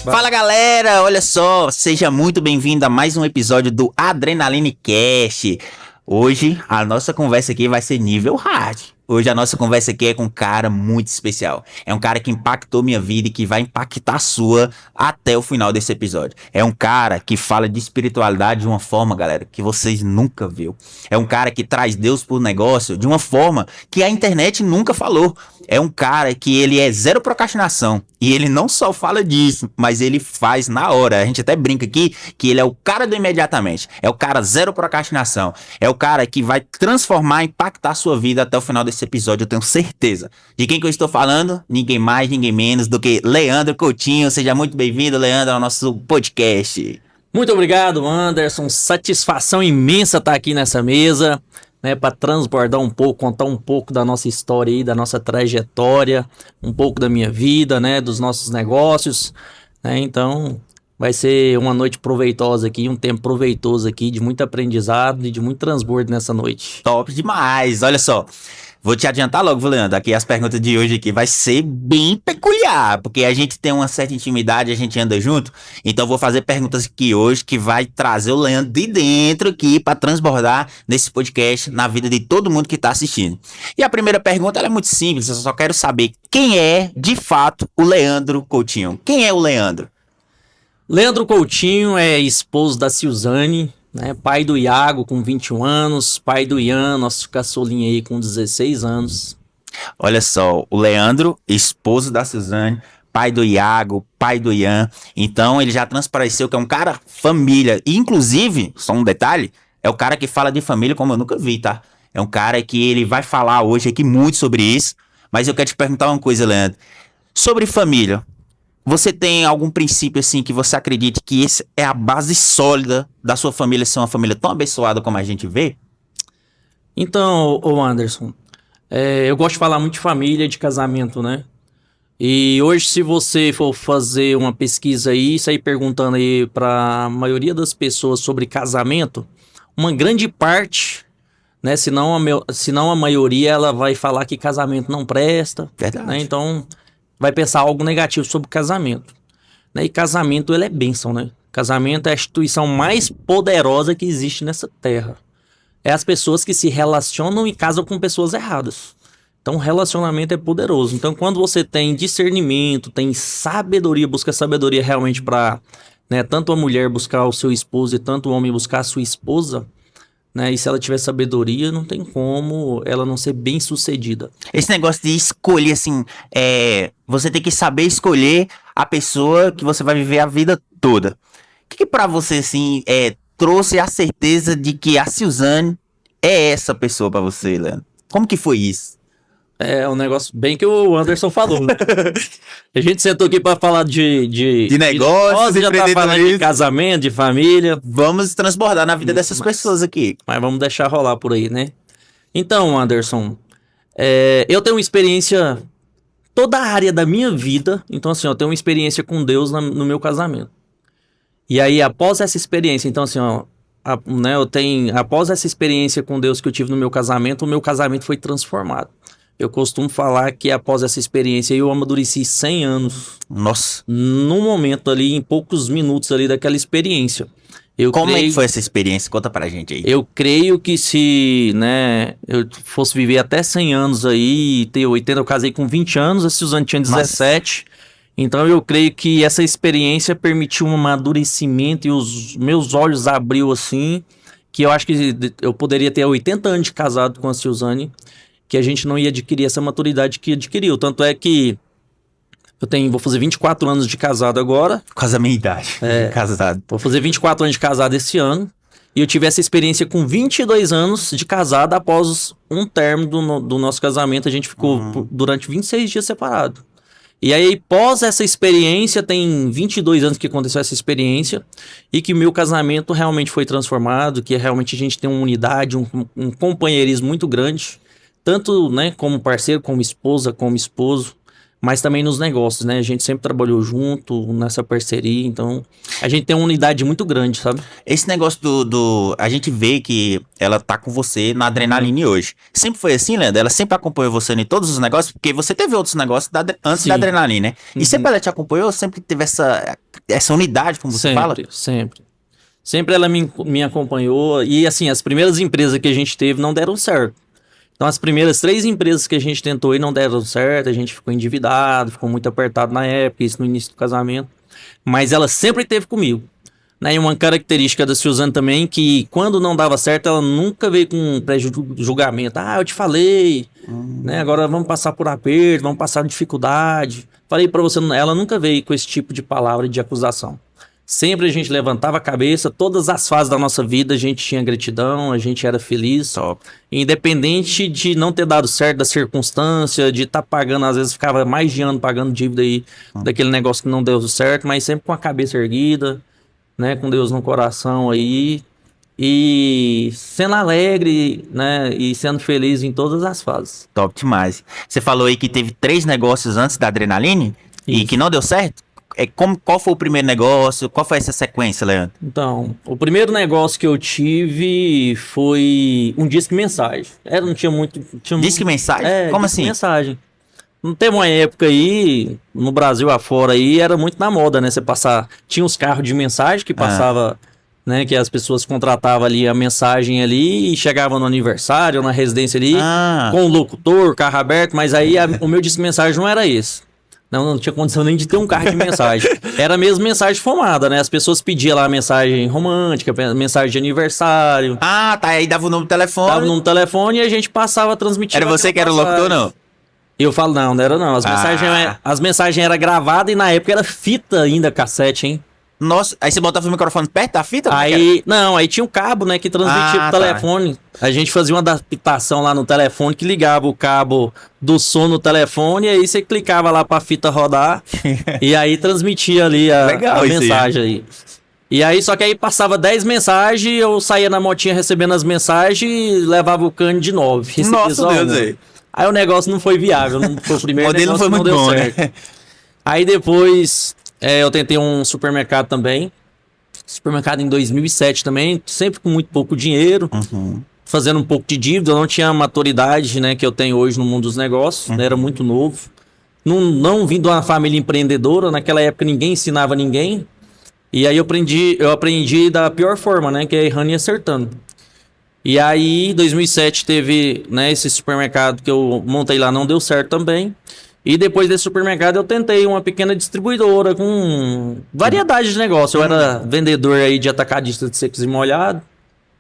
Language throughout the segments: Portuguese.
Fala galera, olha só, seja muito bem-vindo a mais um episódio do Adrenaline Cast. Hoje a nossa conversa aqui vai ser nível hard. Hoje a nossa conversa aqui é com um cara muito especial. É um cara que impactou minha vida e que vai impactar a sua até o final desse episódio. É um cara que fala de espiritualidade de uma forma, galera, que vocês nunca viram. É um cara que traz Deus pro negócio de uma forma que a internet nunca falou. É um cara que ele é zero procrastinação. E ele não só fala disso, mas ele faz na hora. A gente até brinca aqui que ele é o cara do imediatamente. É o cara zero procrastinação. É o cara que vai transformar, impactar a sua vida até o final desse episódio, eu tenho certeza. De quem que eu estou falando? Ninguém mais, ninguém menos do que Leandro Coutinho. Seja muito bem-vindo, Leandro, ao nosso podcast. Muito obrigado, Anderson. Satisfação imensa estar aqui nessa mesa, né, para transbordar um pouco, contar um pouco da nossa história aí, da nossa trajetória, um pouco da minha vida, né, dos nossos negócios, né? Então, vai ser uma noite proveitosa aqui, um tempo proveitoso aqui, de muito aprendizado e de muito transbordo nessa noite. Top demais, olha só. Vou te adiantar logo, Leandro, aqui as perguntas de hoje aqui vai ser bem peculiar, porque a gente tem uma certa intimidade, a gente anda junto, então vou fazer perguntas aqui hoje que vai trazer o Leandro de dentro aqui para transbordar nesse podcast na vida de todo mundo que tá assistindo. E a primeira pergunta ela é muito simples, eu só quero saber quem é, de fato, o Leandro Coutinho. Quem é o Leandro? Leandro Coutinho é esposo da Silzane, né, pai do Iago com 21 anos, pai do Ian, nosso caçulinha aí com 16 anos. Olha só, o Leandro, esposo da Silzane, pai do Iago, pai do Ian, então ele já transpareceu que é um cara família, e inclusive, só um detalhe, é o cara que fala de família como eu nunca vi, tá? É um cara que ele vai falar hoje aqui muito sobre isso, mas eu quero te perguntar uma coisa, Leandro, sobre família. Você tem algum princípio assim que você acredite que esse é a base sólida da sua família ser uma família tão abençoada como a gente vê? Então, ô Anderson, eu gosto de falar muito de família, de casamento, né? E hoje, se você for fazer uma pesquisa aí, sair perguntando aí para a maioria das pessoas sobre casamento, uma grande parte, né, se não a maioria, ela vai falar que casamento não presta. Verdade. Né? Então, vai pensar algo negativo sobre casamento. Né? E casamento, ele é bênção, né? Casamento é a instituição mais poderosa que existe nessa terra. É as pessoas que se relacionam e casam com pessoas erradas. Então, relacionamento é poderoso. Então, quando você tem discernimento, tem sabedoria, busca sabedoria realmente para, né, tanto a mulher buscar o seu esposo e tanto o homem buscar a sua esposa, né? E se ela tiver sabedoria, não tem como ela não ser bem sucedida. Esse negócio de escolher, assim, você tem que saber escolher a pessoa que você vai viver a vida toda. O que pra você, assim, trouxe a certeza de que a Silzane é essa pessoa pra você, Leandro? Como que foi isso? É um negócio bem que o Anderson falou, né? A gente sentou aqui pra falar de negócios, de já tá falando de casamento, de família. Vamos transbordar na vida dessas pessoas aqui. Mas vamos deixar rolar por aí, né? Então, Anderson, eu tenho uma experiência, toda a área da minha vida, então assim, eu tenho uma experiência com Deus no meu casamento. E aí, após essa experiência, então assim, ó, né, após essa experiência com Deus que eu tive no meu casamento, o meu casamento foi transformado. Eu costumo falar que após essa experiência eu amadureci 100 anos. Nossa. Num momento ali, em poucos minutos ali daquela experiência. Como é que foi essa experiência? Conta pra gente aí. Eu creio que se, né, eu fosse viver até 100 anos aí, ter 80, eu casei com 20 anos, a Silzane tinha 17. Nossa. Então eu creio que essa experiência permitiu um amadurecimento e os meus olhos abriu assim, que eu acho que eu poderia ter 80 anos de casado com a Silzane, que a gente não ia adquirir essa maturidade que adquiriu. Tanto é que vou fazer 24 anos de casado agora. Quase a minha idade, casado. Vou fazer 24 anos de casado esse ano. E eu tive essa experiência com 22 anos de casado após um término do nosso casamento. A gente ficou durante 26 dias separado. E aí, após essa experiência, tem 22 anos que aconteceu essa experiência, e que meu casamento realmente foi transformado, que realmente a gente tem uma unidade, um companheirismo muito grande, tanto, né, como parceiro, como esposa, como esposo, mas também nos negócios, né? A gente sempre trabalhou junto nessa parceria, então a gente tem uma unidade muito grande, sabe? Esse negócio a gente vê que ela tá com você na Adrenaline hoje. Sempre foi assim, Leandro? Ela sempre acompanhou você em todos os negócios? Porque você teve outros negócios antes Sim. da Adrenaline, né? E sempre ela te acompanhou? Sempre teve essa unidade, como você fala? Sempre. Sempre ela me acompanhou. E assim, as primeiras empresas que a gente teve não deram certo. Então, as primeiras 3 empresas que a gente tentou e não deram certo, a gente ficou endividado, ficou muito apertado na época, isso no início do casamento. Mas ela sempre esteve comigo. Né? E uma característica da Suzane também, que quando não dava certo, ela nunca veio com pré-julgamento. Ah, eu te falei, né? Agora vamos passar por aperto, vamos passar dificuldade. Falei pra você, ela nunca veio com esse tipo de palavra de acusação. Sempre a gente levantava a cabeça, todas as fases da nossa vida a gente tinha gratidão, a gente era feliz. Top. Independente de não ter dado certo da circunstância, de estar pagando, às vezes ficava mais de ano pagando dívida aí, daquele negócio que não deu certo, mas sempre com a cabeça erguida, né, com Deus no coração aí, e sendo alegre, né, e sendo feliz em todas as fases. Top demais. Você falou aí que teve 3 negócios antes da Adrenaline e Isso. que não deu certo? Qual foi o primeiro negócio? Qual foi essa sequência, Leandro? Então, o primeiro negócio que eu tive foi um disque mensagem. Não tinha muito. Disque mensagem? Como disque assim? mensagem. Não teve uma época aí, no Brasil afora aí, era muito na moda, né? Você passar. Tinha os carros de mensagem que passava, né? Que as pessoas contratavam ali a mensagem ali e chegavam no aniversário, na residência ali, com o locutor, carro aberto, mas aí o meu disque mensagem não era esse. Não tinha condição nem de ter um carro de mensagem. Era mesmo mensagem fumada, né? As pessoas pediam lá mensagem romântica, mensagem de aniversário. Ah, tá. Aí dava o número do telefone. Dava no telefone e a gente passava a transmitir. Era você que era o locutor, não? Eu falo, não era não. As mensagens eram gravadas e na época era fita ainda, cassete, hein? Nossa, aí você botava o microfone perto da fita? Aí tinha um cabo, né, que transmitia pro telefone. A gente fazia uma adaptação lá no telefone que ligava o cabo do som no telefone e aí você clicava lá pra fita rodar e aí transmitia ali a mensagem aí. E aí, só que aí passava 10 mensagens, eu saía na motinha recebendo as mensagens e levava o cano de 9. Nossa Deus, aí. Aí o negócio não foi viável, não foi o primeiro o modelo negócio, não foi muito bom, certo. Né? Aí depois eu tentei um supermercado também. Supermercado em 2007 também, sempre com muito pouco dinheiro, fazendo um pouco de dívida. Eu não tinha a maturidade, né, que eu tenho hoje no mundo dos negócios, né, era muito novo. Não vim de uma família empreendedora, naquela época ninguém ensinava ninguém. E aí eu aprendi da pior forma, né, que é errando e acertando. E aí, em 2007 teve, né, esse supermercado que eu montei lá, não deu certo também. E depois desse supermercado eu tentei uma pequena distribuidora com variedade de negócio. Eu era vendedor aí de atacadista de secos e molhados,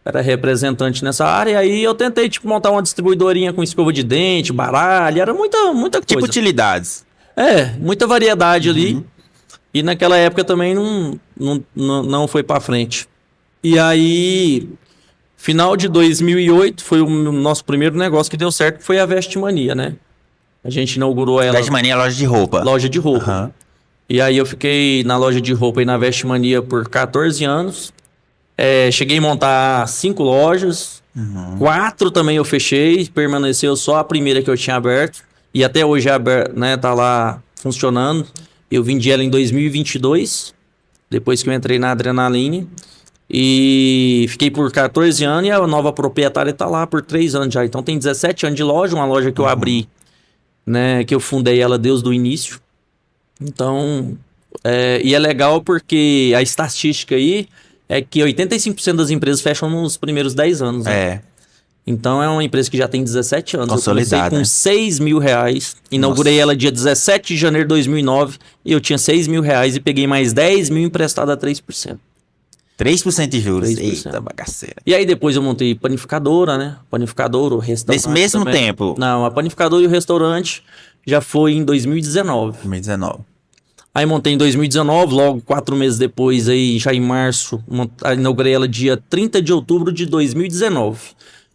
era representante nessa área. E aí eu tentei montar uma distribuidorinha com escova de dente, baralho, era muita coisa. Tipo utilidades. Muita variedade ali. E naquela época também não foi pra frente. E aí, final de 2008 foi o nosso primeiro negócio que deu certo, que foi a Vestmania, né? A gente inaugurou ela... Vestmania é loja de roupa. Loja de roupa. E aí eu fiquei na loja de roupa e na Vestmania por 14 anos. Cheguei a montar 5 lojas. 4 também eu fechei. Permaneceu só a primeira que eu tinha aberto. E até hoje é aberto, né? Tá lá funcionando. Eu vendi ela em 2022. Depois que eu entrei na Adrenaline. E fiquei por 14 anos e a nova proprietária tá lá por 3 anos já. Então tem 17 anos de loja. Uma loja que eu abri, né, que eu fundei ela desde o início. Então, e é legal porque a estatística aí é que 85% das empresas fecham nos primeiros 10 anos. Né? Então é uma empresa que já tem 17 anos. Consolidada, eu comecei com R$6.000, inaugurei ela dia 17 de janeiro de 2009 e eu tinha R$6.000 e peguei mais 10 mil emprestado a 3%. 3% de juros. 3%. Eita, bagaceira. E aí depois eu montei panificadora, né? Panificadora, o restaurante. Nesse mesmo também. tempo? Não, a panificadora e o restaurante já foi em 2019. 2019. Aí montei em 2019, logo 4 meses depois, aí já em março, inaugurei ela dia 30 de outubro de 2019.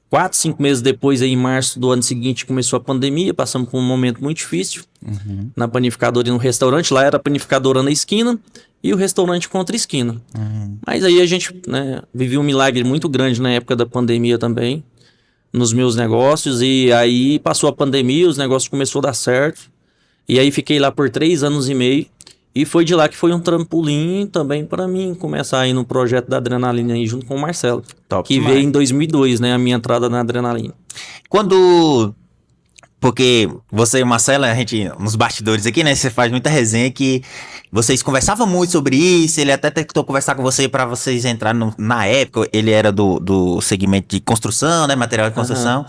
4, 5 meses depois, aí em março do ano seguinte, começou a pandemia, passamos por um momento muito difícil na panificadora e no restaurante. Lá era a panificadora na esquina e o restaurante contra a esquina. Mas aí a gente, né, vivia um milagre muito grande na época da pandemia também, nos meus negócios. E aí passou a pandemia, os negócios começaram a dar certo. E aí fiquei lá por 3 anos e meio. E foi de lá que foi um trampolim também para mim começar aí no projeto da Adrenalina aí junto com o Marcelo. Top Que demais. veio em 2002, né? A minha entrada na Adrenalina. Quando... Porque você e o Marcelo, a gente, nos bastidores aqui, né? Você faz muita resenha que vocês conversavam muito sobre isso. Ele até tentou conversar com você para vocês entrarem na época. Ele era do segmento de construção, né? Material de construção.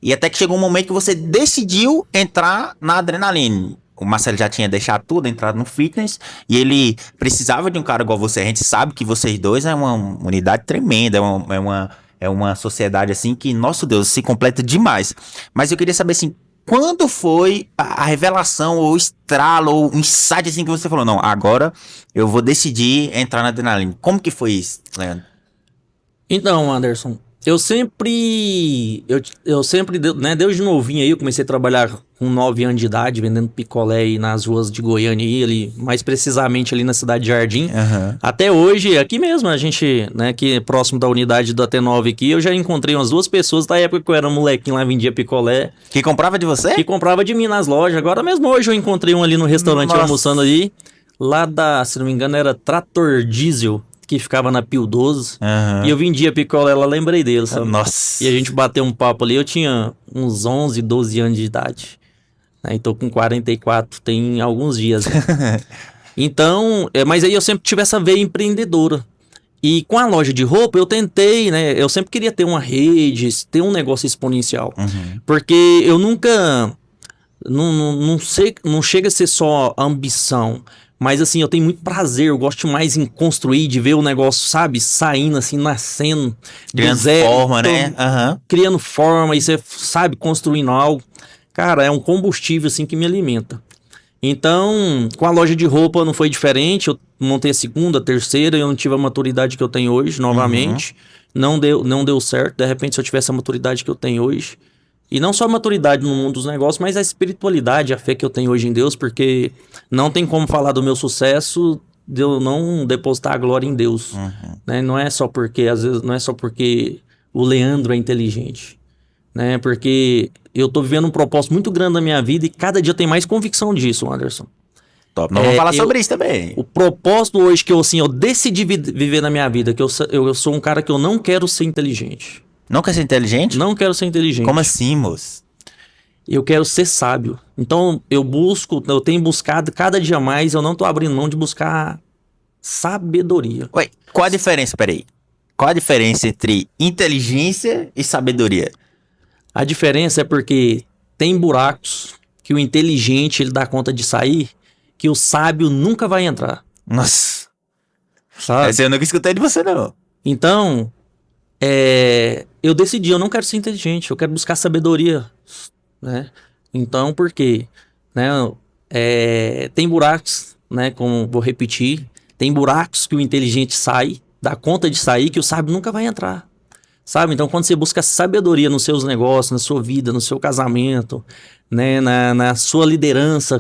E até que chegou um momento que você decidiu entrar na Adrenalina. O Marcelo já tinha deixado tudo, entrado no fitness. E ele precisava de um cara igual você. A gente sabe que vocês dois é uma unidade tremenda. É uma sociedade assim que, nosso Deus, se completa demais. Mas eu queria saber assim, quando foi a revelação, ou estralo, ou um insight assim que você falou, não, agora eu vou decidir entrar na Adrenalina. Como que foi isso, Leandro? Então, Anderson, eu sempre, né, desde novinho aí, eu comecei a trabalhar com 9 anos de idade, vendendo picolé aí nas ruas de Goiânia aí, ali, mais precisamente ali na cidade de Jardim. Até hoje, aqui mesmo, a gente, né, aqui próximo da unidade da T9 aqui, eu já encontrei umas 2 pessoas da época que eu era molequinho lá, vendia picolé. Que comprava de você? Que comprava de mim nas lojas. Agora mesmo hoje eu encontrei um ali no restaurante almoçando ali, lá da, se não me engano, era Trator Diesel, que ficava na Pio 12. E eu vendia picolé lá, lembrei dele, sabe? Nossa. E a gente bateu um papo ali, eu tinha uns 11, 12 anos de idade. Aí tô com 44, tem alguns dias. Então, mas aí eu sempre tive essa veia empreendedora. E com a loja de roupa, eu tentei, né? Eu sempre queria ter uma rede, ter um negócio exponencial. Porque eu nunca... Não chega a ser só ambição. Mas assim, eu tenho muito prazer, eu gosto mais em construir, de ver o negócio, sabe, saindo assim, nascendo. Criando forma, né? Criando forma, e você, sabe, construindo algo. Cara, é um combustível assim que me alimenta. Então, com a loja de roupa não foi diferente, eu montei a segunda, a terceira, eu não tive a maturidade que eu tenho hoje, novamente. Não deu certo, de repente se eu tivesse a maturidade que eu tenho hoje... E não só a maturidade no mundo dos negócios, mas a espiritualidade, a fé que eu tenho hoje em Deus, porque não tem como falar do meu sucesso de eu não depositar a glória em Deus. Né? Não é só porque, às vezes, não é só porque o Leandro é inteligente, né? Porque eu tô vivendo um propósito muito grande na minha vida e cada dia eu tenho mais convicção disso, Anderson. Top, nós vamos falar sobre isso também. O propósito hoje que eu decidi viver na minha vida, que eu sou um cara que eu não quero ser inteligente. Não quer ser inteligente? Não quero ser inteligente. Como assim, moço? Eu quero ser sábio. Então, eu tenho buscado cada dia mais, eu não tô abrindo mão de buscar sabedoria. Ué, qual a diferença, peraí? Qual a diferença entre inteligência e sabedoria? A diferença é porque tem buracos que o inteligente ele dá conta de sair, que o sábio nunca vai entrar. Nossa. Sabe? Essa eu nunca escutei de você, não. Então... eu decidi, eu não quero ser inteligente, eu quero buscar sabedoria, né? Então, por quê? Né? Tem buracos, né? Como vou repetir, tem buracos que o inteligente sai, dá conta de sair, que o sábio nunca vai entrar, sabe? Então, quando você busca sabedoria nos seus negócios, na sua vida, no seu casamento, né? Na sua liderança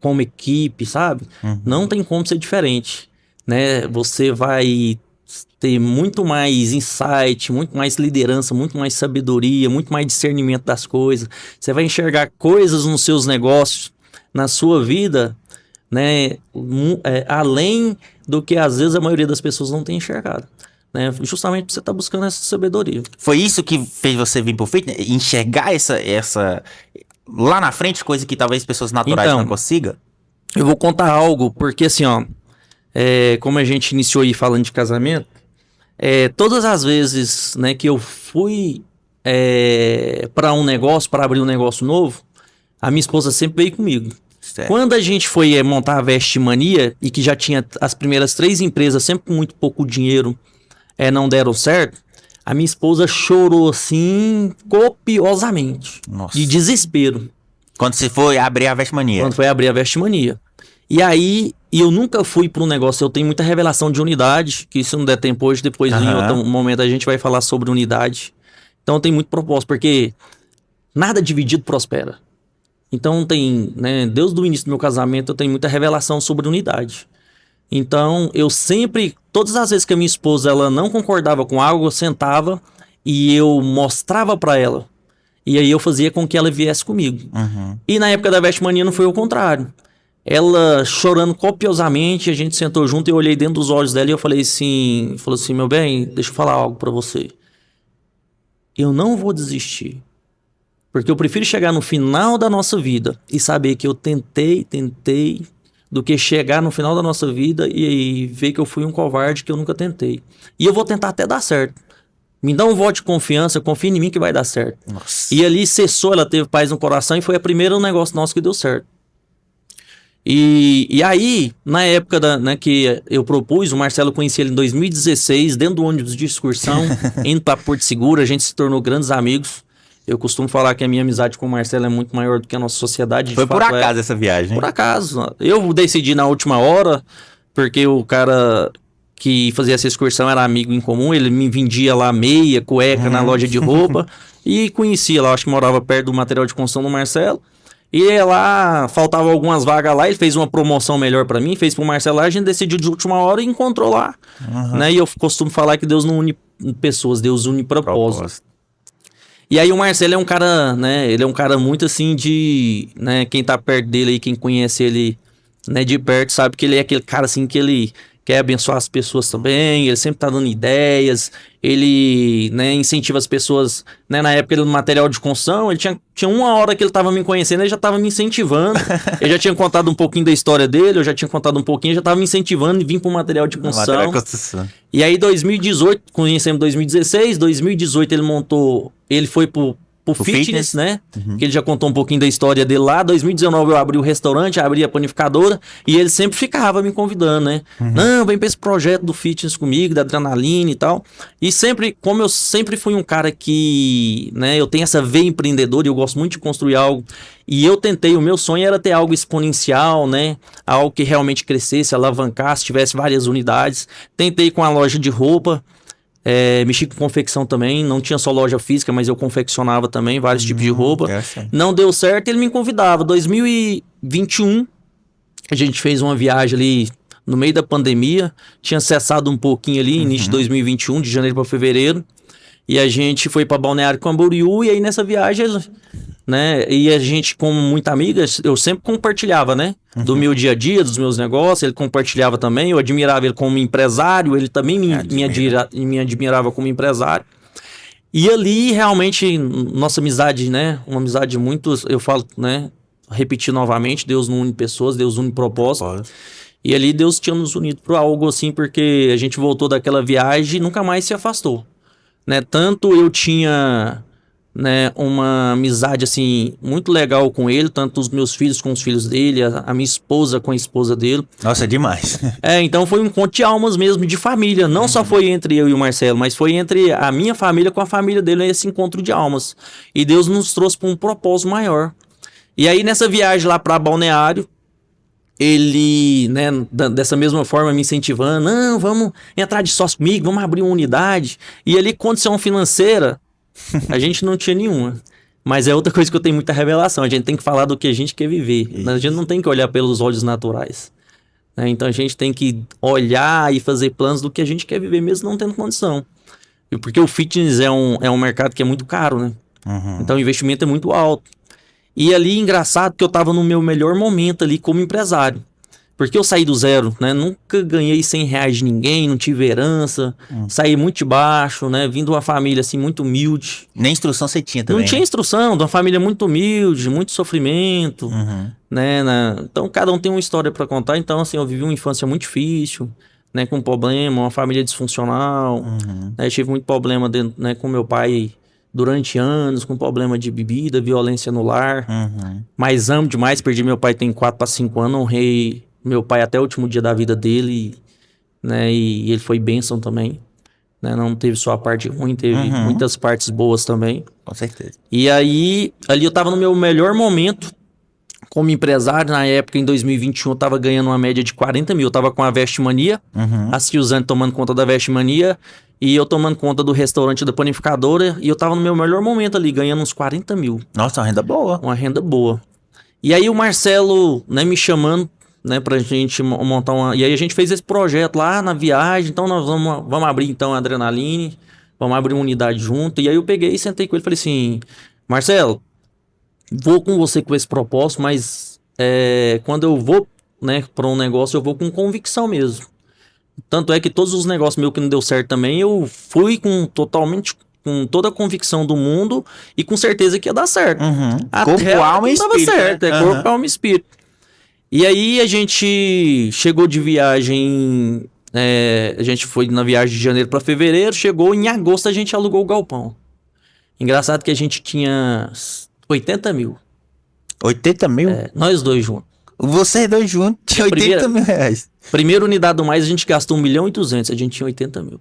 como equipe, sabe? Não tem como ser diferente, né? Você vai ter muito mais insight, muito mais liderança, muito mais sabedoria, muito mais discernimento das coisas. Você vai enxergar coisas nos seus negócios, na sua vida, né, além do que às vezes a maioria das pessoas não tem enxergado. Né, justamente porque você está buscando essa sabedoria. Foi isso que fez você vir pro fitness? Enxergar essa lá na frente, coisa que talvez pessoas naturais não consigam? Eu vou contar algo, porque assim, ó, como a gente iniciou aí falando de casamento, todas as vezes, né, que eu fui para um negócio, para abrir um negócio novo, a minha esposa sempre veio comigo. Certo. Quando a gente foi montar a Vestmania e que já tinha as primeiras 3 empresas, sempre com muito pouco dinheiro, não deram certo, a minha esposa chorou assim copiosamente. Nossa. De desespero. Quando você foi abrir a Vestmania? Quando foi abrir a Vestmania. E aí, eu nunca fui para um negócio, eu tenho muita revelação de unidade, que se não der tempo hoje, depois em outro momento a gente vai falar sobre unidade. Então eu tenho muito propósito, porque nada dividido prospera. Então tem, né, desde o início do meu casamento eu tenho muita revelação sobre unidade. Então eu sempre, todas as vezes que a minha esposa ela não concordava com algo, eu sentava e eu mostrava para ela. E aí eu fazia com que ela viesse comigo. Uhum. E na época da Vestmania não foi o contrário. Ela chorando copiosamente, a gente sentou junto e eu olhei dentro dos olhos dela e eu falei assim, falou assim, meu bem, deixa eu falar algo pra você. Eu não vou desistir. Porque eu prefiro chegar no final da nossa vida e saber que eu tentei, do que chegar no final da nossa vida e ver que eu fui um covarde, que eu nunca tentei. E eu vou tentar até dar certo. Me dá um voto de confiança, confia em mim que vai dar certo. Nossa. E ali cessou, ela teve paz no coração e foi a primeira negócio nosso que deu certo. E aí, na época que eu propus, o Marcelo conheci ele em 2016, dentro do ônibus de excursão, indo para Porto Seguro, a gente se tornou grandes amigos. Eu costumo falar que a minha amizade com o Marcelo é muito maior do que a nossa sociedade. Foi por acaso essa viagem? Por acaso. Eu decidi na última hora, porque o cara que fazia essa excursão era amigo em comum, ele me vendia lá meia, cueca na loja de roupa, e conhecia lá, acho que morava perto do material de construção do Marcelo. E lá, faltava algumas vagas lá, ele fez uma promoção melhor pra mim, fez pro Marcelo lá, a gente decidiu de última hora e encontrou lá. Né? E eu costumo falar que Deus não une pessoas, Deus une propósitos. E aí o Marcelo é um cara, né, ele é um cara muito assim de, né, quem tá perto dele aí, quem conhece ele, né, de perto, sabe que ele é aquele cara assim que ele quer abençoar as pessoas também, ele sempre tá dando ideias, ele, né, incentiva as pessoas, né, na época do material de construção, ele tinha uma hora que ele tava me conhecendo, ele já tava me incentivando, eu já tinha contado um pouquinho da história dele, eu já tinha contado um pouquinho, já tava me incentivando e vim pro material de construção. E aí 2018, conhecemos 2016, 2018 ele foi pro fitness, né? Que ele já contou um pouquinho da história dele lá. 2019 eu abri o restaurante, abri a panificadora e ele sempre ficava me convidando, né? Não, vem pra esse projeto do fitness comigo, da adrenalina e tal. E sempre, como eu sempre fui um cara que, né, eu tenho essa veia empreendedora e eu gosto muito de construir algo. E eu tentei, o meu sonho era ter algo exponencial, né? Algo que realmente crescesse, alavancasse, tivesse várias unidades. Tentei com a loja de roupa. Mexi com confecção também, não tinha só loja física, mas eu confeccionava também vários tipos de roupa. Não deu certo, ele me convidava. 2021, a gente fez uma viagem ali no meio da pandemia, tinha cessado um pouquinho ali, início de 2021, de janeiro para fevereiro. E a gente foi para Balneário Camboriú e aí nessa viagem, né, e a gente como muita amiga, eu sempre compartilhava, né, do meu dia a dia, dos meus negócios, ele compartilhava também, eu admirava ele como empresário, ele também me admirava como empresário. E ali realmente nossa amizade, né, uma amizade muito, eu falo, né, repetir novamente, Deus não une pessoas, Deus une propósitos. E ali Deus tinha nos unido para algo assim, porque a gente voltou daquela viagem e nunca mais se afastou. Né, tanto eu tinha, né, uma amizade assim muito legal com ele, tanto os meus filhos com os filhos dele, a minha esposa com a esposa dele. Nossa, é demais. Então foi um encontro de almas mesmo, de família. Não só foi entre eu e o Marcelo, mas foi entre a minha família com a família dele, esse encontro de almas. E Deus nos trouxe para um propósito maior. E aí nessa viagem lá para Balneário, ele, né, dessa mesma forma me incentivando, não, vamos entrar de sócio comigo, vamos abrir uma unidade. E ali, condição financeira, a gente não tinha nenhuma. Mas é outra coisa que eu tenho muita revelação, a gente tem que falar do que a gente quer viver. Isso. A gente não tem que olhar pelos olhos naturais. Né? Então a gente tem que olhar e fazer planos do que a gente quer viver, mesmo não tendo condição. Porque o fitness é um mercado que é muito caro, né? Então o investimento é muito alto. E ali, engraçado, que eu tava no meu melhor momento ali como empresário. Porque eu saí do zero, né? Nunca ganhei R$100 de ninguém, não tive herança. Saí muito de baixo, né? Vim de uma família, assim, muito humilde. Nem instrução você tinha também. Não tinha instrução, de uma família muito humilde, muito sofrimento, né? Então, cada um tem uma história para contar. Então, assim, eu vivi uma infância muito difícil, né? Com problema, uma família disfuncional. Né? Tive muito problema né? Com meu pai durante anos, com problema de bebida, violência no lar. Mas amo demais, perdi meu pai tem 4 para 5 anos, honrei meu pai até o último dia da vida dele, né? E ele foi bênção também. Né? Não teve só a parte ruim, teve muitas partes boas também. Com certeza. E aí, ali eu tava no meu melhor momento como empresário. Na época, em 2021, eu tava ganhando uma média de 40 mil. Eu tava com a Vestmania, a Silzane tomando conta da Vestmania, e eu tomando conta do restaurante da panificadora. E eu tava no meu melhor momento ali, ganhando uns 40 mil. Nossa, uma renda boa. Uma renda boa. E aí o Marcelo, né, me chamando, né, pra gente montar uma... E aí a gente fez esse projeto lá na viagem. Então nós vamos abrir então a Adrenaline, vamos abrir uma unidade junto. E aí eu peguei e sentei com ele e falei assim... Marcelo, vou com você com esse propósito, mas quando eu vou, né, para um negócio, eu vou com convicção mesmo. Tanto é que todos os negócios meus que não deu certo também, eu fui com toda a convicção do mundo e com certeza que ia dar certo. Corpo, alma e espírito. Dava certo, né? corpo, alma e espírito. E aí a gente chegou de viagem, a gente foi na viagem de janeiro para fevereiro, chegou em agosto a gente alugou o galpão. Engraçado que a gente tinha 80 mil. 80 mil? Nós dois juntos. Vocês dois juntos tinha 80 mil reais. Primeira unidade do mais a gente gastou 1 milhão e 200, a gente tinha 80 mil.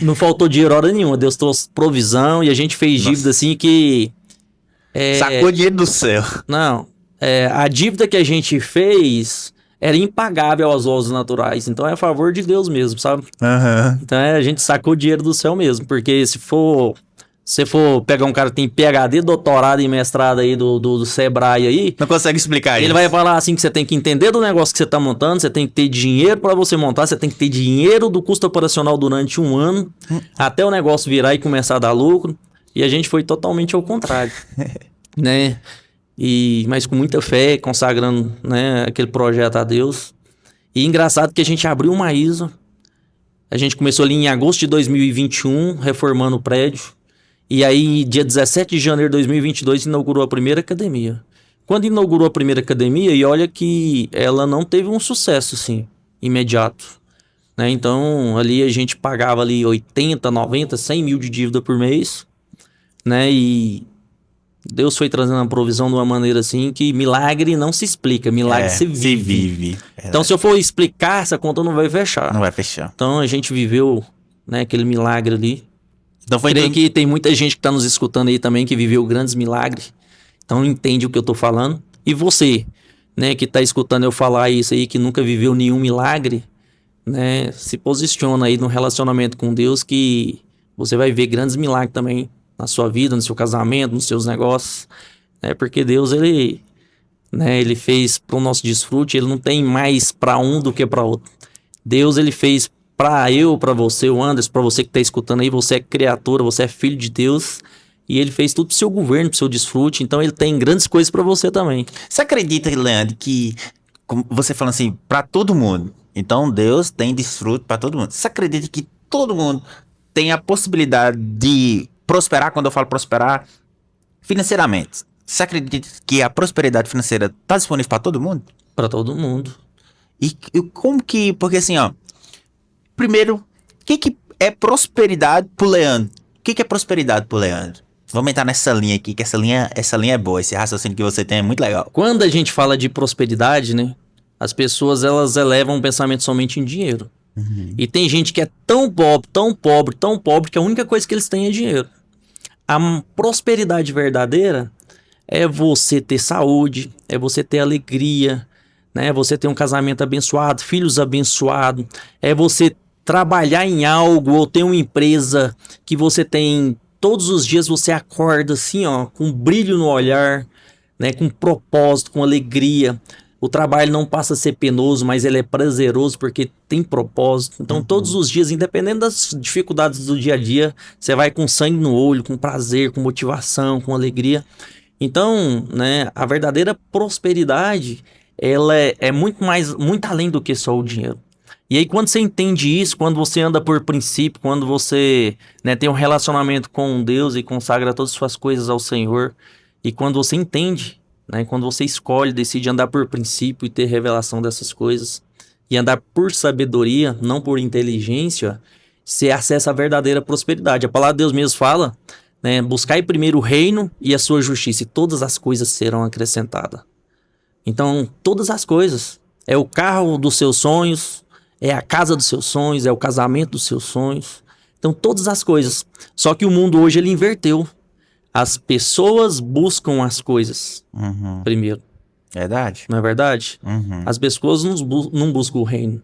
Não faltou dinheiro hora nenhuma, Deus trouxe provisão e a gente fez dívida assim que... Sacou dinheiro do céu. Não, a dívida que a gente fez era impagável aos laws naturais, então é a favor de Deus mesmo, sabe? Então a gente sacou dinheiro do céu mesmo, porque se for pegar um cara que tem PhD, doutorado e mestrado aí do Sebrae aí... Não consegue explicar isso. Ele vai falar assim que você tem que entender do negócio que você tá montando, você tem que ter dinheiro para você montar, você tem que ter dinheiro do custo operacional durante 1 ano, até o negócio virar e começar a dar lucro. E a gente foi totalmente ao contrário, né? Mas com muita fé, consagrando, né, aquele projeto a Deus. E engraçado que a gente abriu uma ISO, a gente começou ali em agosto de 2021, reformando o prédio. E aí, dia 17 de janeiro de 2022, inaugurou a primeira academia. Quando inaugurou a primeira academia, e olha que ela não teve um sucesso, assim, imediato. Né? Então, ali a gente pagava ali 80, 90, 100 mil de dívida por mês. Né? E Deus foi trazendo a provisão de uma maneira assim que milagre não se explica, milagre se vive. Então, se eu for explicar, essa conta não vai fechar. Não vai fechar. Então, a gente viveu, né, aquele milagre ali. Então Creio que tem muita gente que está nos escutando aí também que viveu grandes milagres. Então entende o que eu tô falando. E você, né, que está escutando eu falar isso aí, que nunca viveu nenhum milagre, né, se posiciona aí no relacionamento com Deus que você vai ver grandes milagres também na sua vida, no seu casamento, nos seus negócios. Né, porque Deus, ele fez para o nosso desfrute, ele não tem mais para um do que para outro. Deus, ele fez para você, o Anderson, para você que tá escutando aí, você é criatura, você é filho de Deus, e ele fez tudo pro seu governo, pro seu desfrute, então ele tem grandes coisas para você também. Você acredita, Leandro, que, como você falando assim, para todo mundo, então Deus tem desfrute para todo mundo. Você acredita que todo mundo tem a possibilidade de prosperar, quando eu falo prosperar, financeiramente? Você acredita que a prosperidade financeira tá disponível para todo mundo? Para todo mundo. E como que, porque assim, ó, primeiro, o que é prosperidade pro Leandro? O que é prosperidade pro Leandro? Vamos entrar nessa linha aqui, que essa linha é boa. Esse raciocínio que você tem é muito legal. Quando a gente fala de prosperidade, né? As pessoas, elas elevam o pensamento somente em dinheiro. E tem gente que é tão pobre, tão pobre, tão pobre, que a única coisa que eles têm é dinheiro. A prosperidade verdadeira é você ter saúde, é você ter alegria, né? Você ter um casamento abençoado, filhos abençoados, é você trabalhar em algo ou ter uma empresa que você tem todos os dias, você acorda assim, ó, com brilho no olhar, né, com propósito, com alegria. O trabalho não passa a ser penoso, mas ele é prazeroso porque tem propósito. Então, todos os dias, independente das dificuldades do dia a dia, você vai com sangue no olho, com prazer, com motivação, com alegria. Então, né, a verdadeira prosperidade, ela é muito além do que só o dinheiro. E aí, quando você entende isso, quando você anda por princípio, quando você, né, tem um relacionamento com Deus e consagra todas as suas coisas ao Senhor, e quando você entende, né, quando você escolhe, decide andar por princípio e ter revelação dessas coisas, e andar por sabedoria, não por inteligência, você acessa a verdadeira prosperidade. A palavra de Deus mesmo fala, né, buscai primeiro o reino e a sua justiça, e todas as coisas serão acrescentadas. Então, todas as coisas. É o carro dos seus sonhos, é a casa dos seus sonhos, é o casamento dos seus sonhos. Então, todas as coisas. Só que o mundo hoje, ele inverteu. As pessoas buscam as coisas primeiro. Verdade. Não é verdade? As pessoas não buscam o reino.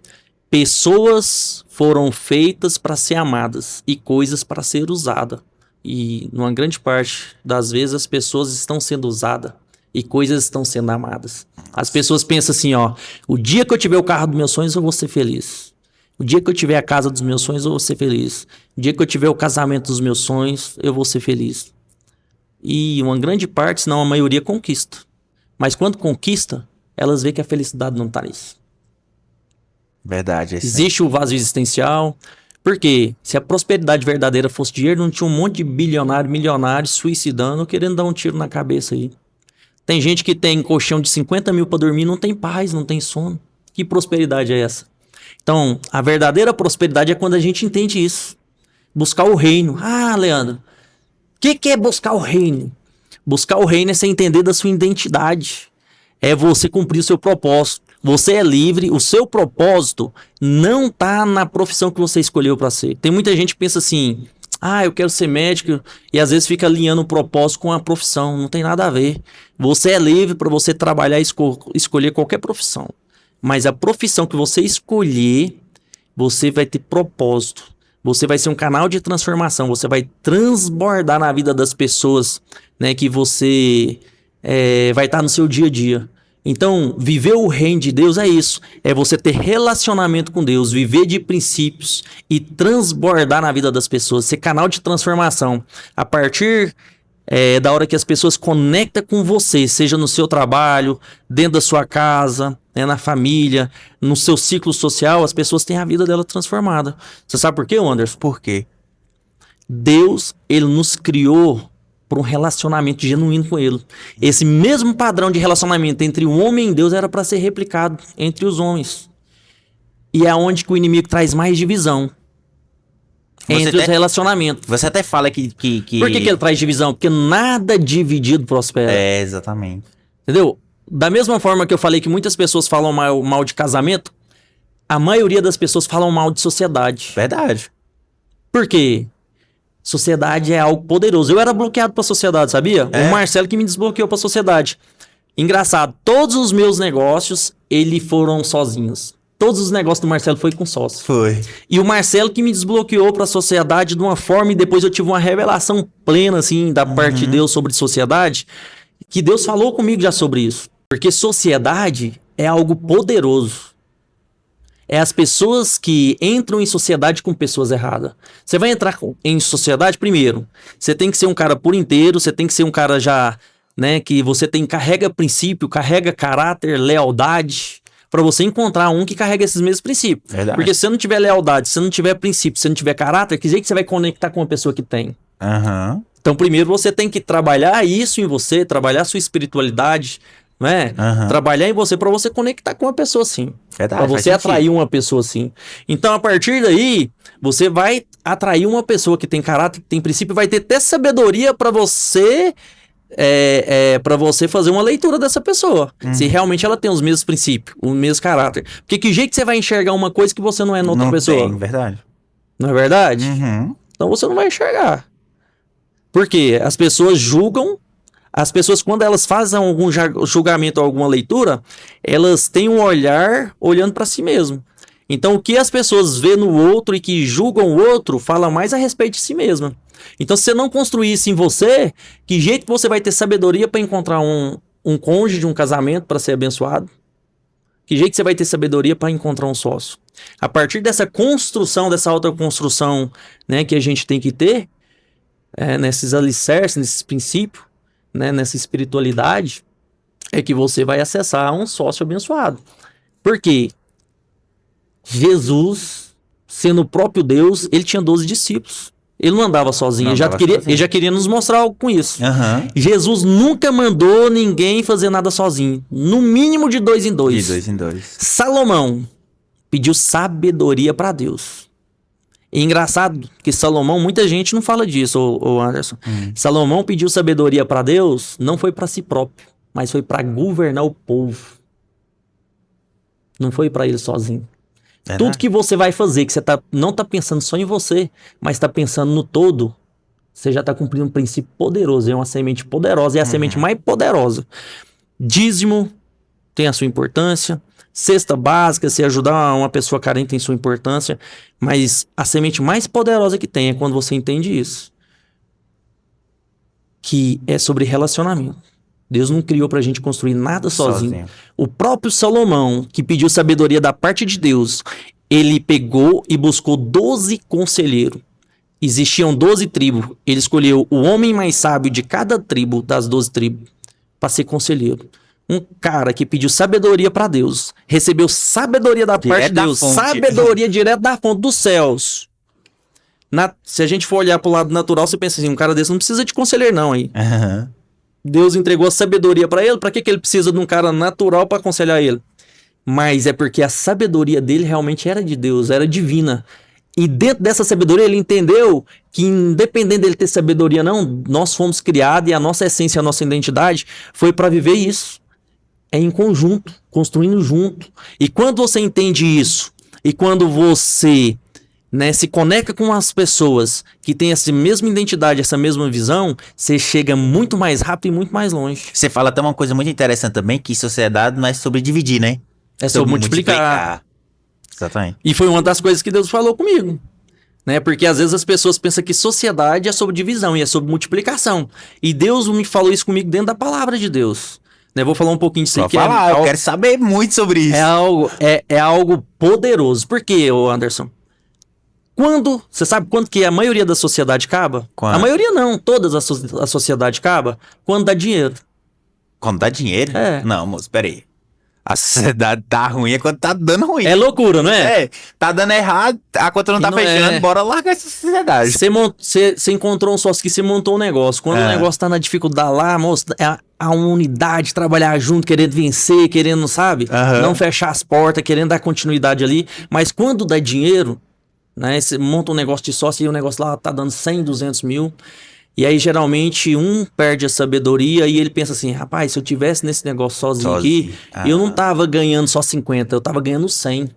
Pessoas foram feitas para ser amadas e coisas para ser usadas. E, numa grande parte das vezes, as pessoas estão sendo usadas e coisas estão sendo amadas. As pessoas pensam assim, ó, o dia que eu tiver o carro dos meus sonhos, eu vou ser feliz. O dia que eu tiver a casa dos meus sonhos, eu vou ser feliz. O dia que eu tiver o casamento dos meus sonhos, eu vou ser feliz. e uma grande parte, se não a maioria, conquista. Mas quando conquista, elas veem que a felicidade não tá nisso. Verdade. Existe o vazio existencial. Porque se a prosperidade verdadeira fosse dinheiro, não tinha um monte de bilionário, milionário suicidando, querendo dar um tiro na cabeça aí. Tem gente que tem colchão de 50 mil para dormir, não tem paz, não tem sono. Que prosperidade é essa? Então, a verdadeira prosperidade é quando a gente entende isso. Buscar o reino. Ah, Leandro, o que é buscar o reino? Buscar o reino é você entender da sua identidade. É você cumprir o seu propósito. Você é livre, o seu propósito não tá na profissão que você escolheu para ser. Tem muita gente que pensa assim, eu quero ser médico, e às vezes fica alinhando o propósito com a profissão. Não tem nada a ver. Você é livre para você trabalhar e escolher qualquer profissão. Mas a profissão que você escolher, você vai ter propósito. Você vai ser um canal de transformação. Você vai transbordar na vida das pessoas, né, que você vai estar no seu dia a dia. Então, viver o reino de Deus é isso. É você ter relacionamento com Deus, viver de princípios e transbordar na vida das pessoas, ser canal de transformação. A partir da hora que as pessoas conectam com você, seja no seu trabalho, dentro da sua casa, né, na família, no seu ciclo social, as pessoas têm a vida dela transformada. Você sabe por quê, Anderson? Por quê? Deus, ele nos criou por um relacionamento genuíno com ele. Esse mesmo padrão de relacionamento entre o homem e Deus era para ser replicado entre os homens. E é onde que o inimigo traz mais divisão entre os relacionamentos. Você até fala que... Por que ele traz divisão? Porque nada dividido prospera. É, exatamente. Entendeu? Da mesma forma que eu falei que muitas pessoas falam mal de casamento, a maioria das pessoas falam mal de sociedade. Verdade. Por quê? Sociedade é algo poderoso. Eu era bloqueado pra sociedade, sabia? O Marcelo que me desbloqueou pra sociedade. Engraçado, todos os meus negócios, foram sozinhos. Todos os negócios do Marcelo foi com sócio. Foi. E o Marcelo que me desbloqueou pra sociedade de uma forma, e depois eu tive uma revelação plena, assim, da parte de Deus sobre sociedade, que Deus falou comigo já sobre isso. Porque sociedade é algo poderoso. É as pessoas que entram em sociedade com pessoas erradas. Você vai entrar em sociedade, primeiro, você tem que ser um cara por inteiro, você tem que ser um cara já, né, que você carrega princípio, carrega caráter, lealdade, para você encontrar um que carrega esses mesmos princípios. Verdade. Porque se você não tiver lealdade, se você não tiver princípio, se você não tiver caráter, que jeito que você vai conectar com uma pessoa que tem? Então, primeiro, você tem que trabalhar isso em você, trabalhar sua espiritualidade, né? Trabalhar em você para você conectar com uma pessoa assim. Para você atrair uma pessoa assim. Então, a partir daí, você vai atrair uma pessoa que tem caráter, que tem princípio, vai ter até sabedoria para você para você fazer uma leitura dessa pessoa. Se realmente ela tem os mesmos princípios, o mesmo caráter. Porque que jeito que você vai enxergar uma coisa que você não é noutra pessoa? Tem, verdade. Não é verdade? Então você não vai enxergar. Porque as pessoas julgam. As pessoas, quando elas fazem algum julgamento ou alguma leitura, elas têm um olhar olhando para si mesmo. Então, o que as pessoas vê no outro e que julgam o outro, fala mais a respeito de si mesma. Então, se você não construir isso em você, que jeito que você vai ter sabedoria para encontrar um cônjuge, um casamento para ser abençoado? Que jeito que você vai ter sabedoria para encontrar um sócio? A partir dessa construção, dessa autoconstrução, né, que a gente tem que ter, nesses alicerces, nesses princípios, né, nessa espiritualidade, é que você vai acessar um sócio abençoado. Por quê? Jesus, sendo o próprio Deus, ele tinha 12 discípulos. Ele não andava sozinho, ele já queria nos mostrar algo com isso. Jesus nunca mandou ninguém fazer nada sozinho. No mínimo de 2 em 2. De 2 em 2. Salomão pediu sabedoria para Deus. E engraçado que Salomão, muita gente não fala disso, ô Anderson. Salomão pediu sabedoria para Deus, não foi para si próprio, mas foi para governar o povo. Não foi para ele sozinho. Tudo que você vai fazer, que você não tá pensando só em você, mas tá pensando no todo, você já tá cumprindo um princípio poderoso, é uma semente poderosa, é a semente mais poderosa. Dízimo tem a sua importância, cesta básica, se ajudar uma pessoa carente tem sua importância, mas a semente mais poderosa que tem é quando você entende isso. Que é sobre relacionamento. Deus não criou pra gente construir nada sozinho. O próprio Salomão, que pediu sabedoria da parte de Deus, ele pegou e buscou 12 conselheiros. existiam 12 tribos. Ele escolheu o homem mais sábio de cada tribo, das 12 tribos, para ser conselheiro. Um cara que pediu sabedoria para Deus, recebeu sabedoria da parte de Deus, sabedoria direto da fonte dos céus. Se a gente for olhar pro lado natural, você pensa assim, um cara desse não precisa de conselheiro não, aí. Uhum. Deus entregou a sabedoria para ele, para que ele precisa de um cara natural para aconselhar ele? Mas é porque a sabedoria dele realmente era de Deus, era divina. E dentro dessa sabedoria ele entendeu que independente dele ter sabedoria não, nós fomos criados e a nossa essência, a nossa identidade foi para viver isso. É em conjunto, construindo junto. E quando você entende isso, e quando você, né, se conecta com as pessoas que têm essa mesma identidade, essa mesma visão, você chega muito mais rápido e muito mais longe. Você fala até uma coisa muito interessante também, que sociedade não é sobre dividir, né? É sobre multiplicar. Exatamente. E foi uma das coisas que Deus falou comigo. Né? Porque às vezes as pessoas pensam que sociedade é sobre divisão e é sobre multiplicação. E Deus me falou isso comigo dentro da palavra de Deus. Né? Vou falar um pouquinho disso aqui. Eu quero saber muito sobre isso. É algo poderoso. Por quê, Anderson? Você sabe quando que a maioria da sociedade acaba? Quando? A maioria não, todas a sociedade acaba quando dá dinheiro. Quando dá dinheiro? É. Não, moço, peraí. A sociedade tá ruim é quando tá dando ruim. É loucura, não é? É, tá dando errado, a conta não tá fechando, bora largar essa sociedade. Você encontrou um sócio que você montou um negócio. Quando o negócio tá na dificuldade lá, moço, é a unidade, trabalhar junto, querendo vencer, querendo, sabe? Não fechar as portas, querendo dar continuidade ali. Mas quando dá dinheiro, né? Você monta um negócio de sócio e o negócio lá tá dando 100, 200 mil. E aí, geralmente, um perde a sabedoria e ele pensa assim, rapaz, se eu tivesse nesse negócio sozinho aqui, eu não tava ganhando só 50, eu tava ganhando 100.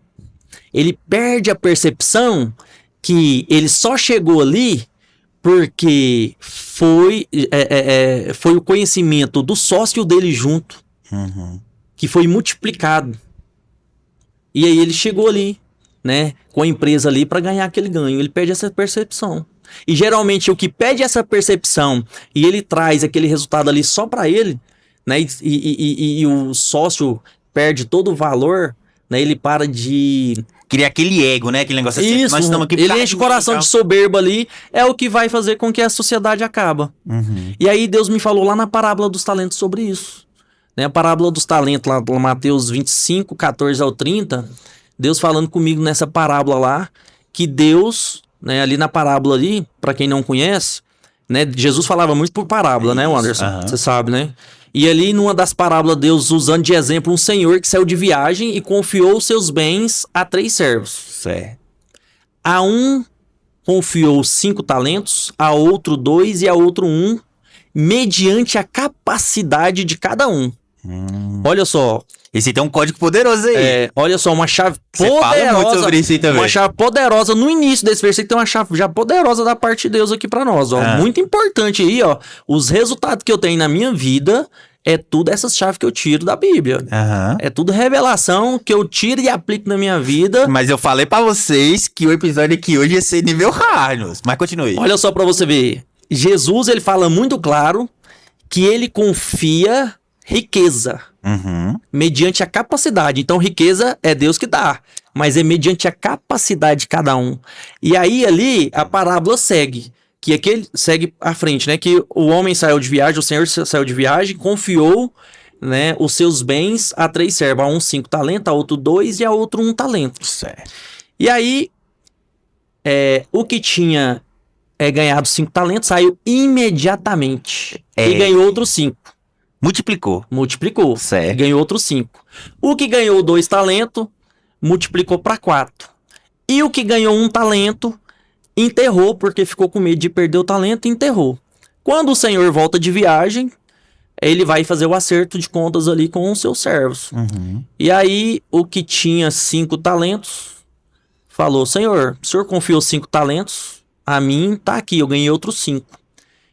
Ele perde a percepção que ele só chegou ali porque foi o conhecimento do sócio dele junto, que foi multiplicado. E aí ele chegou ali, né, com a empresa ali para ganhar aquele ganho. Ele perde essa percepção. E geralmente o que pede essa percepção e ele traz aquele resultado ali só para ele, né? E o sócio perde todo o valor, né? Ele para de criar aquele ego, né? Aquele negócio assim. Isso, nós estamos aqui ele enche o coração de soberba ali, é o que vai fazer com que a sociedade acaba. E aí Deus me falou lá na parábola dos talentos sobre isso. Né? A parábola dos talentos, lá em Mateus 25, 14 ao 30, Deus falando comigo nessa parábola lá, que Deus... Né, ali na parábola ali, para quem não conhece, né, Jesus falava muito por parábola, né, Anderson? Você sabe, né? E ali numa das parábolas, Deus usando de exemplo um senhor que saiu de viagem e confiou os seus bens a 3 servos. Certo. A um confiou 5 talentos, a outro 2 e a outro 1, mediante a capacidade de cada um. Olha só. Esse tem um código poderoso aí. Olha só, uma chave poderosa. Você fala muito sobre isso aí também. Uma chave poderosa. No início desse versículo tem uma chave já poderosa da parte de Deus aqui pra nós, ó. Muito importante aí, ó. Os resultados que eu tenho na minha vida é tudo essas chaves que eu tiro da Bíblia. É tudo revelação que eu tiro e aplico na minha vida. Mas eu falei pra vocês que o episódio aqui hoje ia ser nível hard, mas continue. Olha só pra você ver. Jesus, ele fala muito claro que ele confia riqueza. Mediante a capacidade. Então riqueza é Deus que dá, mas é mediante a capacidade de cada um. E aí ali a parábola segue, que aquele segue à frente, né? Que o homem saiu de viagem, o senhor saiu de viagem, confiou, né, os seus bens a 3 servos, a um 5 talentos, a outro 2 e a outro 1 talento. Certo. E aí o que tinha ganhado 5 talentos saiu imediatamente e ganhou outros 5. Multiplicou. Certo. Ganhou outros 5. O que ganhou 2 talentos, multiplicou para 4. E o que ganhou 1 talento, enterrou, porque ficou com medo de perder o talento e enterrou. Quando o senhor volta de viagem, ele vai fazer o acerto de contas ali com os seus servos. E aí, o que tinha 5 talentos, falou, senhor, o senhor confiou 5 talentos, a mim tá aqui, eu ganhei outros 5.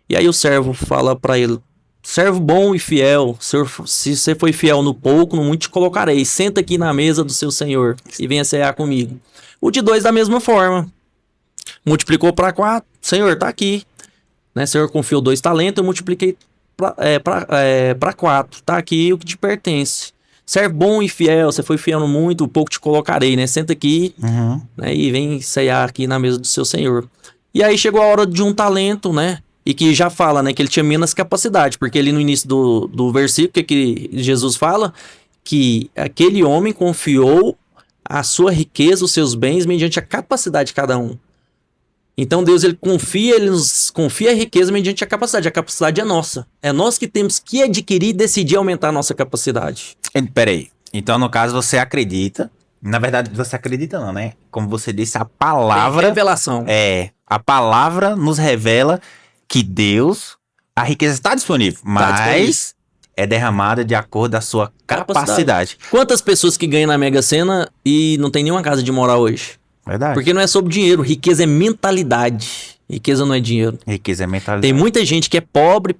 E aí o servo fala para ele, servo bom e fiel, se você foi fiel no pouco, no muito te colocarei. Senta aqui na mesa do seu senhor e venha cear comigo. O de 2 da mesma forma. Multiplicou para 4. Senhor, tá aqui. Né? Senhor confiou 2 talentos, eu multipliquei para 4. Tá aqui o que te pertence. Servo bom e fiel, você foi fiel no muito, o pouco te colocarei, né? Senta aqui, né? E vem cear aqui na mesa do seu senhor. E aí chegou a hora de um talento, né? E que já fala, né? Que ele tinha menos capacidade. Porque ali no início do versículo, que Jesus fala? Que aquele homem confiou a sua riqueza, os seus bens, mediante a capacidade de cada um. Então Deus, ele nos confia a riqueza mediante a capacidade. A capacidade é nossa. É nós que temos que adquirir e decidir aumentar a nossa capacidade. Peraí. Então, no caso, você acredita. Na verdade, você acredita não, né? Como você disse, a palavra... Revelação. A palavra nos revela que Deus... A riqueza está disponível, mas é derramada de acordo com a sua capacidade. Quantas pessoas que ganham na Mega Sena e não tem nenhuma casa de morar hoje? Verdade. Porque não é sobre dinheiro, riqueza é mentalidade. Riqueza não é dinheiro. Riqueza é mentalidade. Tem muita gente que é pobre,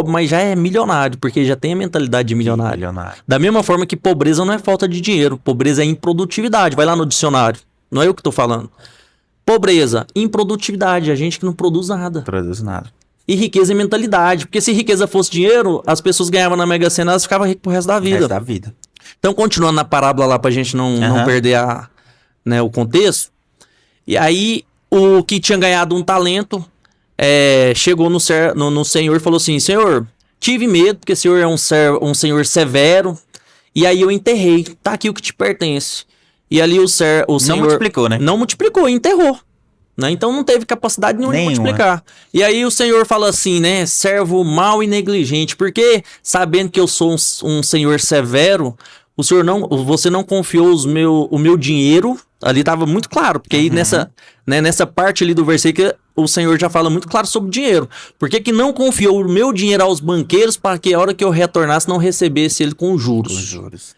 mas já é milionário, porque já tem a mentalidade de milionário. Da mesma forma que pobreza não é falta de dinheiro, pobreza é improdutividade. Vai lá no dicionário, não é eu que tô falando. Pobreza, improdutividade, a gente que não produz nada. Produz nada. E riqueza é mentalidade, porque se riqueza fosse dinheiro, as pessoas ganhavam na Mega Sena, elas ficavam ricas pro resto da vida. Resto da vida. Então, continuando na parábola lá, pra gente não perder o contexto. E aí, o que tinha ganhado um talento, chegou no Senhor e falou assim, Senhor, tive medo, porque o Senhor é um Senhor severo, e aí eu enterrei, tá aqui o que te pertence. E ali o Senhor... Não multiplicou, né? Não multiplicou, enterrou. Né? Então não teve capacidade nenhuma de multiplicar. E aí o Senhor fala assim, né? Servo mau e negligente, porque sabendo que eu sou um Senhor severo, você não confiou o meu dinheiro. Ali estava muito claro, porque aí nessa parte ali do versículo o Senhor já fala muito claro sobre o dinheiro. Por que não confiou o meu dinheiro aos banqueiros para que a hora que eu retornasse não recebesse ele com juros?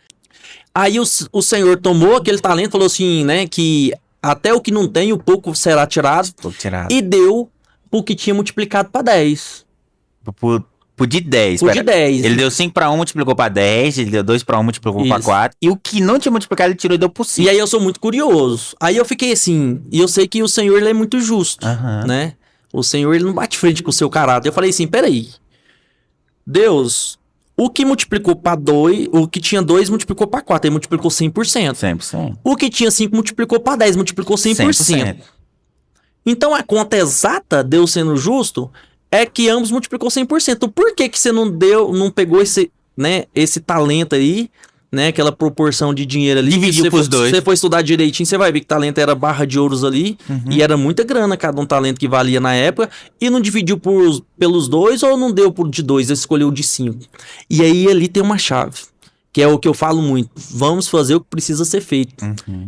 Aí o Senhor tomou aquele talento e falou assim, né? Que até o que não tem, o pouco será tirado. E deu o que tinha multiplicado para 10. Por de 10. De 10. Ele deu 5 para 1, multiplicou para 10. Ele deu 2 para 1, multiplicou para 4. E o que não tinha multiplicado, ele tirou e deu por 5. E aí eu sou muito curioso. Aí eu fiquei assim, e eu sei que o Senhor, ele é muito justo, né? O Senhor, ele não bate frente com o seu caráter. Eu falei assim, peraí. Deus, o que multiplicou para 2, o que tinha 2 multiplicou para 4, aí multiplicou 100%. 100%. O que tinha 5 multiplicou para 10, multiplicou 100%. Então a conta exata, Deus sendo justo, é que ambos multiplicou 100%. Por que você não pegou esse talento aí, né? Aquela proporção de dinheiro ali. Dividiu pros dois. Se você for estudar direitinho, você vai ver que talento era barra de ouros ali. E era muita grana cada um talento que valia na época. E não dividiu pelos 2 ou não deu de 2, ele escolheu de 5. E aí ali tem uma chave. Que é o que eu falo muito. Vamos fazer o que precisa ser feito.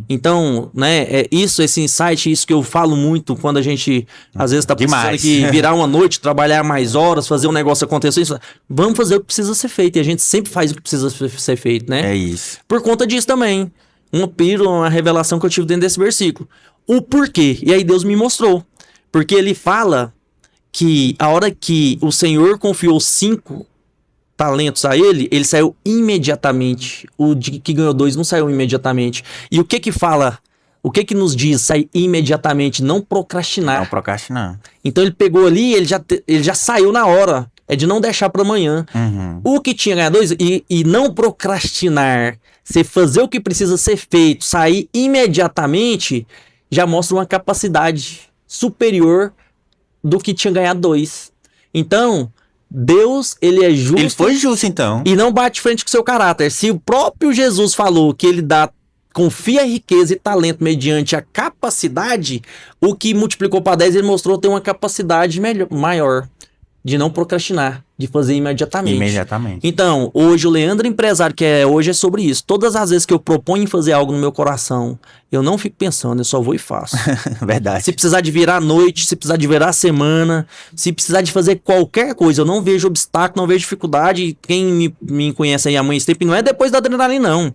Então, né, esse insight, isso que eu falo muito quando a gente, às vezes, tá precisando aqui virar uma noite, trabalhar mais horas, fazer um negócio acontecer. Vamos fazer o que precisa ser feito. E a gente sempre faz o que precisa ser feito, né? É isso. Por conta disso também. Uma revelação que eu tive dentro desse versículo. O porquê. E aí Deus me mostrou. Porque ele fala que a hora que o Senhor confiou 5 talentos a ele saiu imediatamente. O que ganhou 2 não saiu imediatamente. E o que fala? O que nos diz sair imediatamente? Não procrastinar. Não procrastinar. Então ele pegou ali, ele já saiu na hora. É de não deixar para amanhã. O que tinha ganhado 2 e não procrastinar, você fazer o que precisa ser feito, sair imediatamente, já mostra uma capacidade superior do que tinha ganhado 2. Então, Deus, ele é justo. Ele foi justo, então. E não bate frente com o seu caráter. Se o próprio Jesus falou que ele confia riqueza e talento mediante a capacidade, o que multiplicou para 10, ele mostrou ter uma capacidade maior de não procrastinar, de fazer imediatamente. Então, hoje o Leandro Empresário, hoje é sobre isso. Todas as vezes que eu proponho em fazer algo no meu coração, eu não fico pensando, eu só vou e faço. Verdade. Se precisar de virar a noite, se precisar de virar a semana, se precisar de fazer qualquer coisa, eu não vejo obstáculo, não vejo dificuldade. Quem me conhece aí há muito tempo, não é depois da adrenalina, não.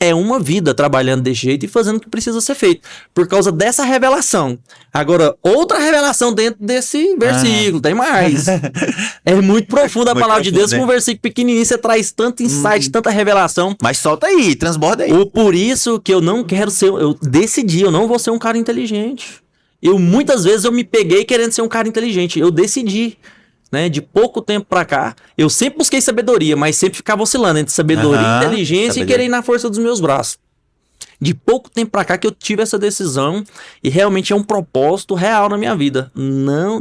É uma vida trabalhando desse jeito e fazendo o que precisa ser feito. Por causa dessa revelação. Agora, outra revelação dentro desse versículo, tem mais. É muito profunda a palavra de Deus, com um versículo pequenininho você traz tanto insight, tanta revelação. Mas solta aí, transborda aí. Por isso que eu não quero ser, eu decidi, eu não vou ser um cara inteligente. Muitas vezes eu me peguei querendo ser um cara inteligente, eu decidi. Né, de pouco tempo pra cá, eu sempre busquei sabedoria, mas sempre ficava oscilando entre sabedoria, inteligência e querer ir na força dos meus braços. De pouco tempo pra cá que eu tive essa decisão e realmente é um propósito real na minha vida.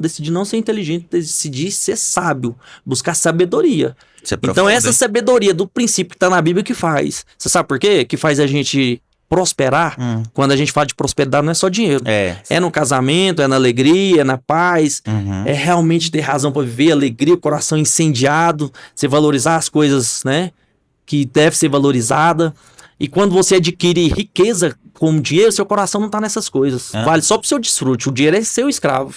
Decidi não ser inteligente, decidi ser sábio, buscar sabedoria. Então essa sabedoria do princípio que tá na Bíblia que faz. Você sabe por quê? Que faz a gente prosperar. Quando a gente fala de prosperidade não é só dinheiro. É no casamento, é na alegria, é na paz. É realmente ter razão pra viver, alegria, o coração incendiado, você valorizar as coisas, né, que deve ser valorizada. E quando você adquire riqueza como dinheiro, seu coração não tá nessas coisas. Vale só pro seu desfrute. O dinheiro é seu escravo.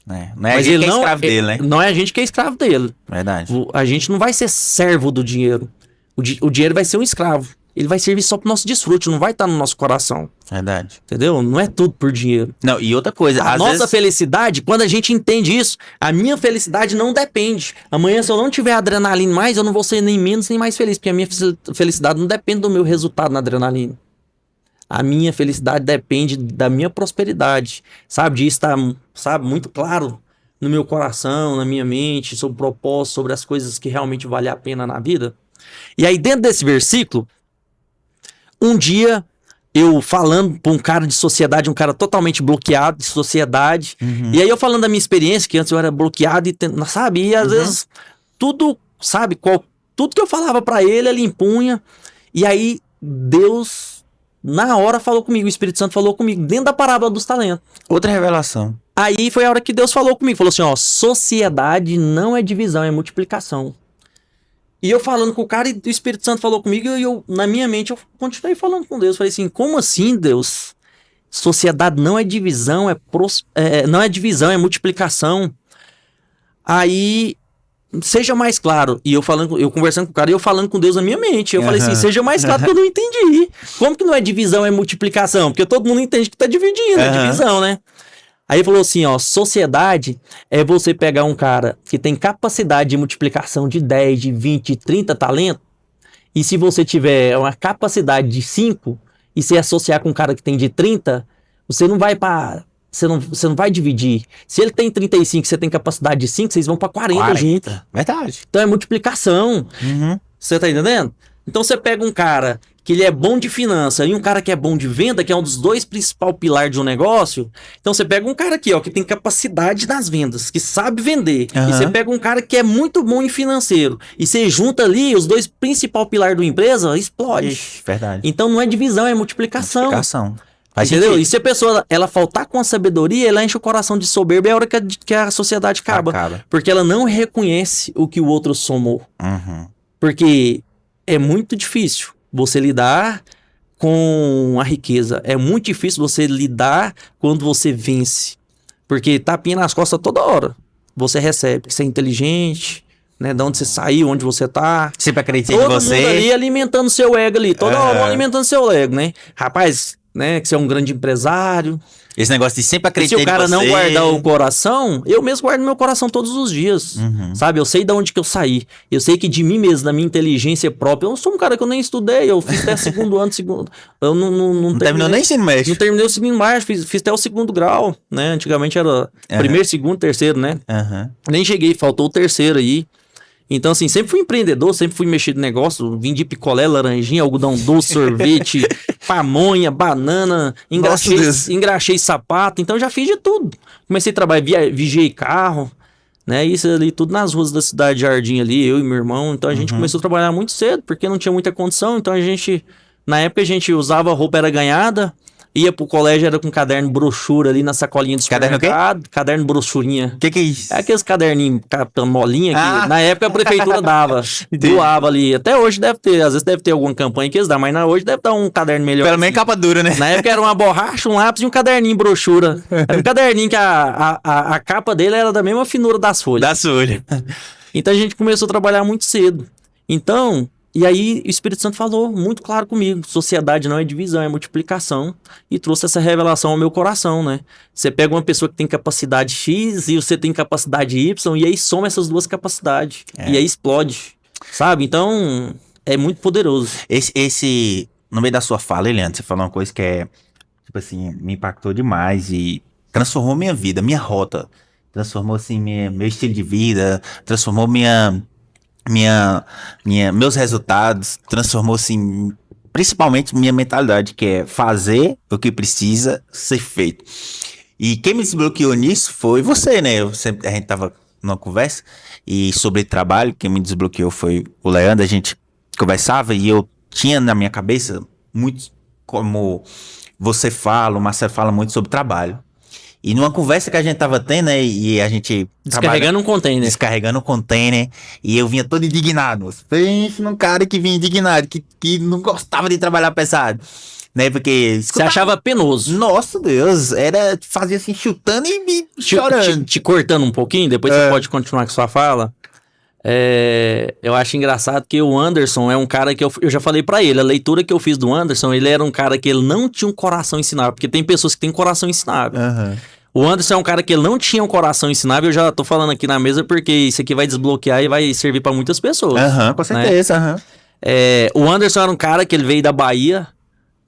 Não é a gente que é escravo dele, né? Não é a gente que é escravo dele. Verdade. A gente não vai ser servo do dinheiro. O dinheiro vai ser um escravo. Ele vai servir só pro nosso desfrute, não vai estar no nosso coração. Verdade. Entendeu? Não é tudo por dinheiro. Não, e outra coisa, a nossa felicidade, quando a gente entende isso, a minha felicidade não depende. Amanhã, se eu não tiver adrenalina mais, eu não vou ser nem menos nem mais feliz, porque a minha felicidade não depende do meu resultado na adrenalina. A minha felicidade depende da minha prosperidade, sabe? De estar, sabe, muito claro no meu coração, na minha mente, sobre o propósito, sobre as coisas que realmente valem a pena na vida. E aí, dentro desse versículo, um dia, eu falando pra um cara de sociedade, um cara totalmente bloqueado de sociedade, e aí eu falando da minha experiência, que antes eu era bloqueado, sabe? E às vezes, tudo, sabe? Tudo que eu falava pra ele impunha, e aí Deus, na hora, falou comigo, o Espírito Santo falou comigo, dentro da parábola dos talentos. Outra revelação. Aí foi a hora que Deus falou comigo, falou assim, ó, sociedade não é divisão, é multiplicação. E eu falando com o cara, e o Espírito Santo falou comigo, e eu, na minha mente, eu continuei falando com Deus. Falei assim, como assim, Deus? Sociedade não é divisão, não é divisão, é multiplicação. Aí, seja mais claro. E eu conversando com o cara, e eu falando com Deus na minha mente. Eu falei assim, seja mais claro que eu não entendi. Como que não é divisão, é multiplicação? Porque todo mundo entende que tá dividindo, é divisão, né? Aí ele falou assim, ó, sociedade é você pegar um cara que tem capacidade de multiplicação de 10, de 20, de 30 talentos, e se você tiver uma capacidade de 5, e se associar com um cara que tem de 30, você não vai você não vai dividir. Se ele tem 35 e você tem capacidade de 5, vocês vão pra 40 juntos. Verdade. Então é multiplicação. Você tá entendendo? Então você pega um cara que ele é bom de finança e um cara que é bom de venda, que é um dos dois principais pilares de um negócio. Então você pega um cara aqui, ó, que tem capacidade nas vendas, que sabe vender. E você pega um cara que é muito bom em financeiro. E você junta ali os dois principais pilares da empresa, explode. Ixi, verdade. Então não é divisão, é multiplicação. Multiplicação. Entendeu? E se a pessoa ela faltar com a sabedoria, ela enche o coração de soberba, é a hora que a sociedade acaba. Porque ela não reconhece o que o outro somou. Porque é muito difícil você lidar com a riqueza. É muito difícil você lidar quando você vence. Porque tapinha nas costas toda hora você recebe. Você é inteligente, né? De onde você saiu, onde você tá. Sempre acreditei em você. Todo mundo ali alimentando seu ego ali. Toda hora alimentando seu ego, né? Rapaz, né? Que você é um grande empresário. Esse negócio de sempre acreditar em você. Se o cara não guardar o coração, eu mesmo guardo meu coração todos os dias. Sabe? Eu sei de onde que eu saí. Eu sei que de mim mesmo, da minha inteligência própria, eu não sou um cara que eu nem estudei. Eu fiz até segundo ano, eu não terminou nem ensino médio. Não terminei o ensino médio, fiz até o segundo grau, né? Antigamente era primeiro, segundo, terceiro, né? Nem cheguei, faltou o terceiro aí. Então, assim, sempre fui empreendedor, sempre fui mexer no negócio, vendi picolé, laranjinha, algodão doce, sorvete, pamonha, banana, engraxei sapato, então já fiz de tudo. Comecei a trabalhar, vigiei carro, né, isso ali, tudo nas ruas da cidade de Jardim ali, eu e meu irmão, então a gente começou a trabalhar muito cedo, porque não tinha muita condição, então na época a gente usava roupa era ganhada, ia pro colégio, era com caderno brochura ali na sacolinha do supermercado. Caderno brochurinha. Que é isso? É aqueles caderninhos molinha que na época a prefeitura dava. Doava ali. Até hoje deve ter, às vezes deve ter alguma campanha que eles dão, mas hoje deve dar um caderno melhor. Pelo menos capa dura, né? Na época era uma borracha, um lápis e um caderninho brochura. Era um caderninho que a capa dele era da mesma finura das folhas. Das folhas. Então a gente começou a trabalhar muito cedo. Então... E aí o Espírito Santo falou muito claro comigo, sociedade não é divisão, é multiplicação, e trouxe essa revelação ao meu coração, né? Você pega uma pessoa que tem capacidade X e você tem capacidade Y, e aí soma essas duas capacidades, e aí explode, sabe? Então, é muito poderoso. No meio da sua fala, Eliane, você falou uma coisa que tipo assim, me impactou demais e transformou minha vida, minha rota, transformou assim, meu estilo de vida, transformou meus resultados, transformou assim principalmente minha mentalidade, que é fazer o que precisa ser feito. E quem me desbloqueou nisso foi você, né? A gente tava numa conversa e sobre trabalho, quem me desbloqueou foi o Leandro, a gente conversava e eu tinha na minha cabeça muito como você fala, o Marcelo fala muito sobre trabalho. E numa conversa que a gente tava tendo, né, e a gente... Descarregando um container. Descarregando um container, e eu vinha todo indignado. Pense num cara que vinha indignado, que não gostava de trabalhar pesado, né, porque... Você achava penoso. Nossa Deus, fazia assim, chutando e chorando. Te cortando um pouquinho, depois você pode continuar com sua fala. Eu acho engraçado que o Anderson é um cara que eu já falei pra ele, a leitura que eu fiz do Anderson, ele era um cara que ele não tinha um coração ensinável, porque tem pessoas que têm coração ensinável. O Anderson é um cara que ele não tinha um coração ensinável, eu já tô falando aqui na mesa porque isso aqui vai desbloquear e vai servir pra muitas pessoas. Com certeza, o Anderson era um cara que ele veio da Bahia,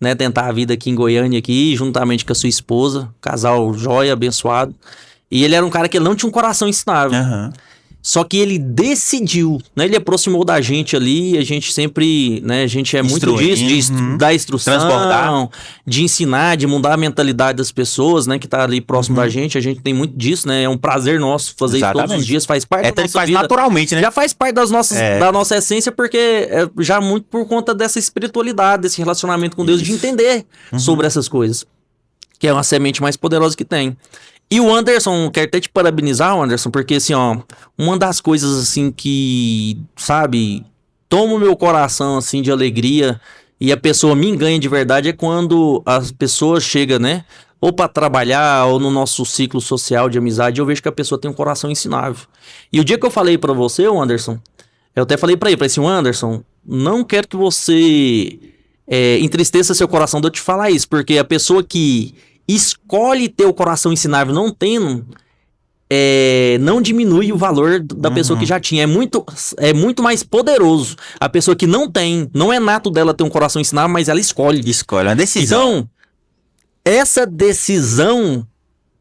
né, tentar a vida aqui em Goiânia, aqui, juntamente com a sua esposa, casal joia, abençoado, e ele era um cara que ele não tinha um coração ensinável. Só que ele decidiu, né? Ele aproximou da gente ali, a gente sempre, né? A gente é muito disso, de dar instrução, transportar, de ensinar, de mudar a mentalidade das pessoas, né? Que tá ali próximo da gente, a gente tem muito disso, né? É um prazer nosso fazer isso todos os dias, faz parte da nossa vida. Naturalmente, né? Já faz parte da nossa essência, porque é já muito por conta dessa espiritualidade, desse relacionamento com Deus, de entender sobre essas coisas. Que é uma semente mais poderosa que tem. E o Anderson, quero até te parabenizar, Anderson, porque assim, ó, uma das coisas assim que, sabe, toma o meu coração assim de alegria e a pessoa me engana de verdade é quando as pessoas chegam, né, ou para trabalhar ou no nosso ciclo social de amizade, eu vejo que a pessoa tem um coração ensinável. E o dia que eu falei para você, Anderson, eu até falei para ele, falei assim, Anderson, não quero que você entristeça seu coração de eu te falar isso, porque a pessoa que escolhe ter o coração ensinável não tendo, não diminui o valor da pessoa que já tinha. É muito mais poderoso. A pessoa que não tem, não é nato dela ter um coração ensinável, mas ela escolhe. Escolhe, é uma decisão. Então, essa decisão,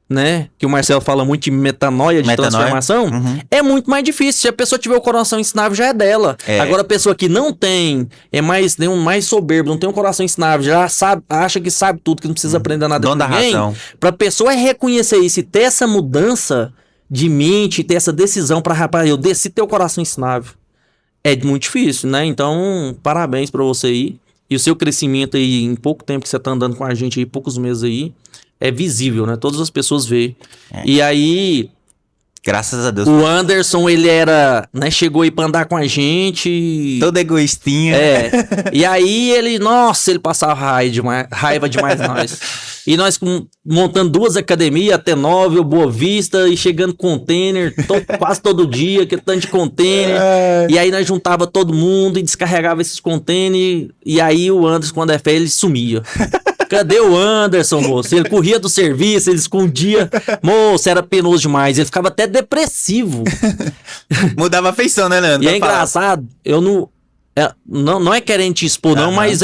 né, que o Marcelo fala muito de metanoia, de transformação, é muito mais difícil. Se a pessoa tiver o coração ensinável, já é dela. Agora, a pessoa que não tem, mais soberbo, não tem um coração ensinável, já sabe, acha que sabe tudo, que não precisa aprender nada com ninguém. Pra pessoa reconhecer isso e ter essa mudança de mente, ter essa decisão pra, rapaz, eu decidi ter o coração ensinável. É muito difícil, né? Então, parabéns pra você aí. E o seu crescimento aí, em pouco tempo que você tá andando com a gente aí, poucos meses aí, é visível, né? Todas as pessoas veem. E aí... Graças a Deus. O Anderson, ele era, né? Chegou aí pra andar com a gente. Todo egoístinho. E aí ele, nossa, ele passava raiva demais nós. E nós montando 2 academias, até 9, o Boa Vista, e chegando container quase todo dia, que tanto de container. E aí nós juntava todo mundo e descarregava esses containers. E aí o Anderson, quando é fé, ele sumia. Cadê o Anderson, moço? Ele corria do serviço, ele escondia. Moço, era penoso demais. Ele ficava até depressivo. Mudava a feição, né, Leandro? E é engraçado, eu não é querendo te expor, não, mas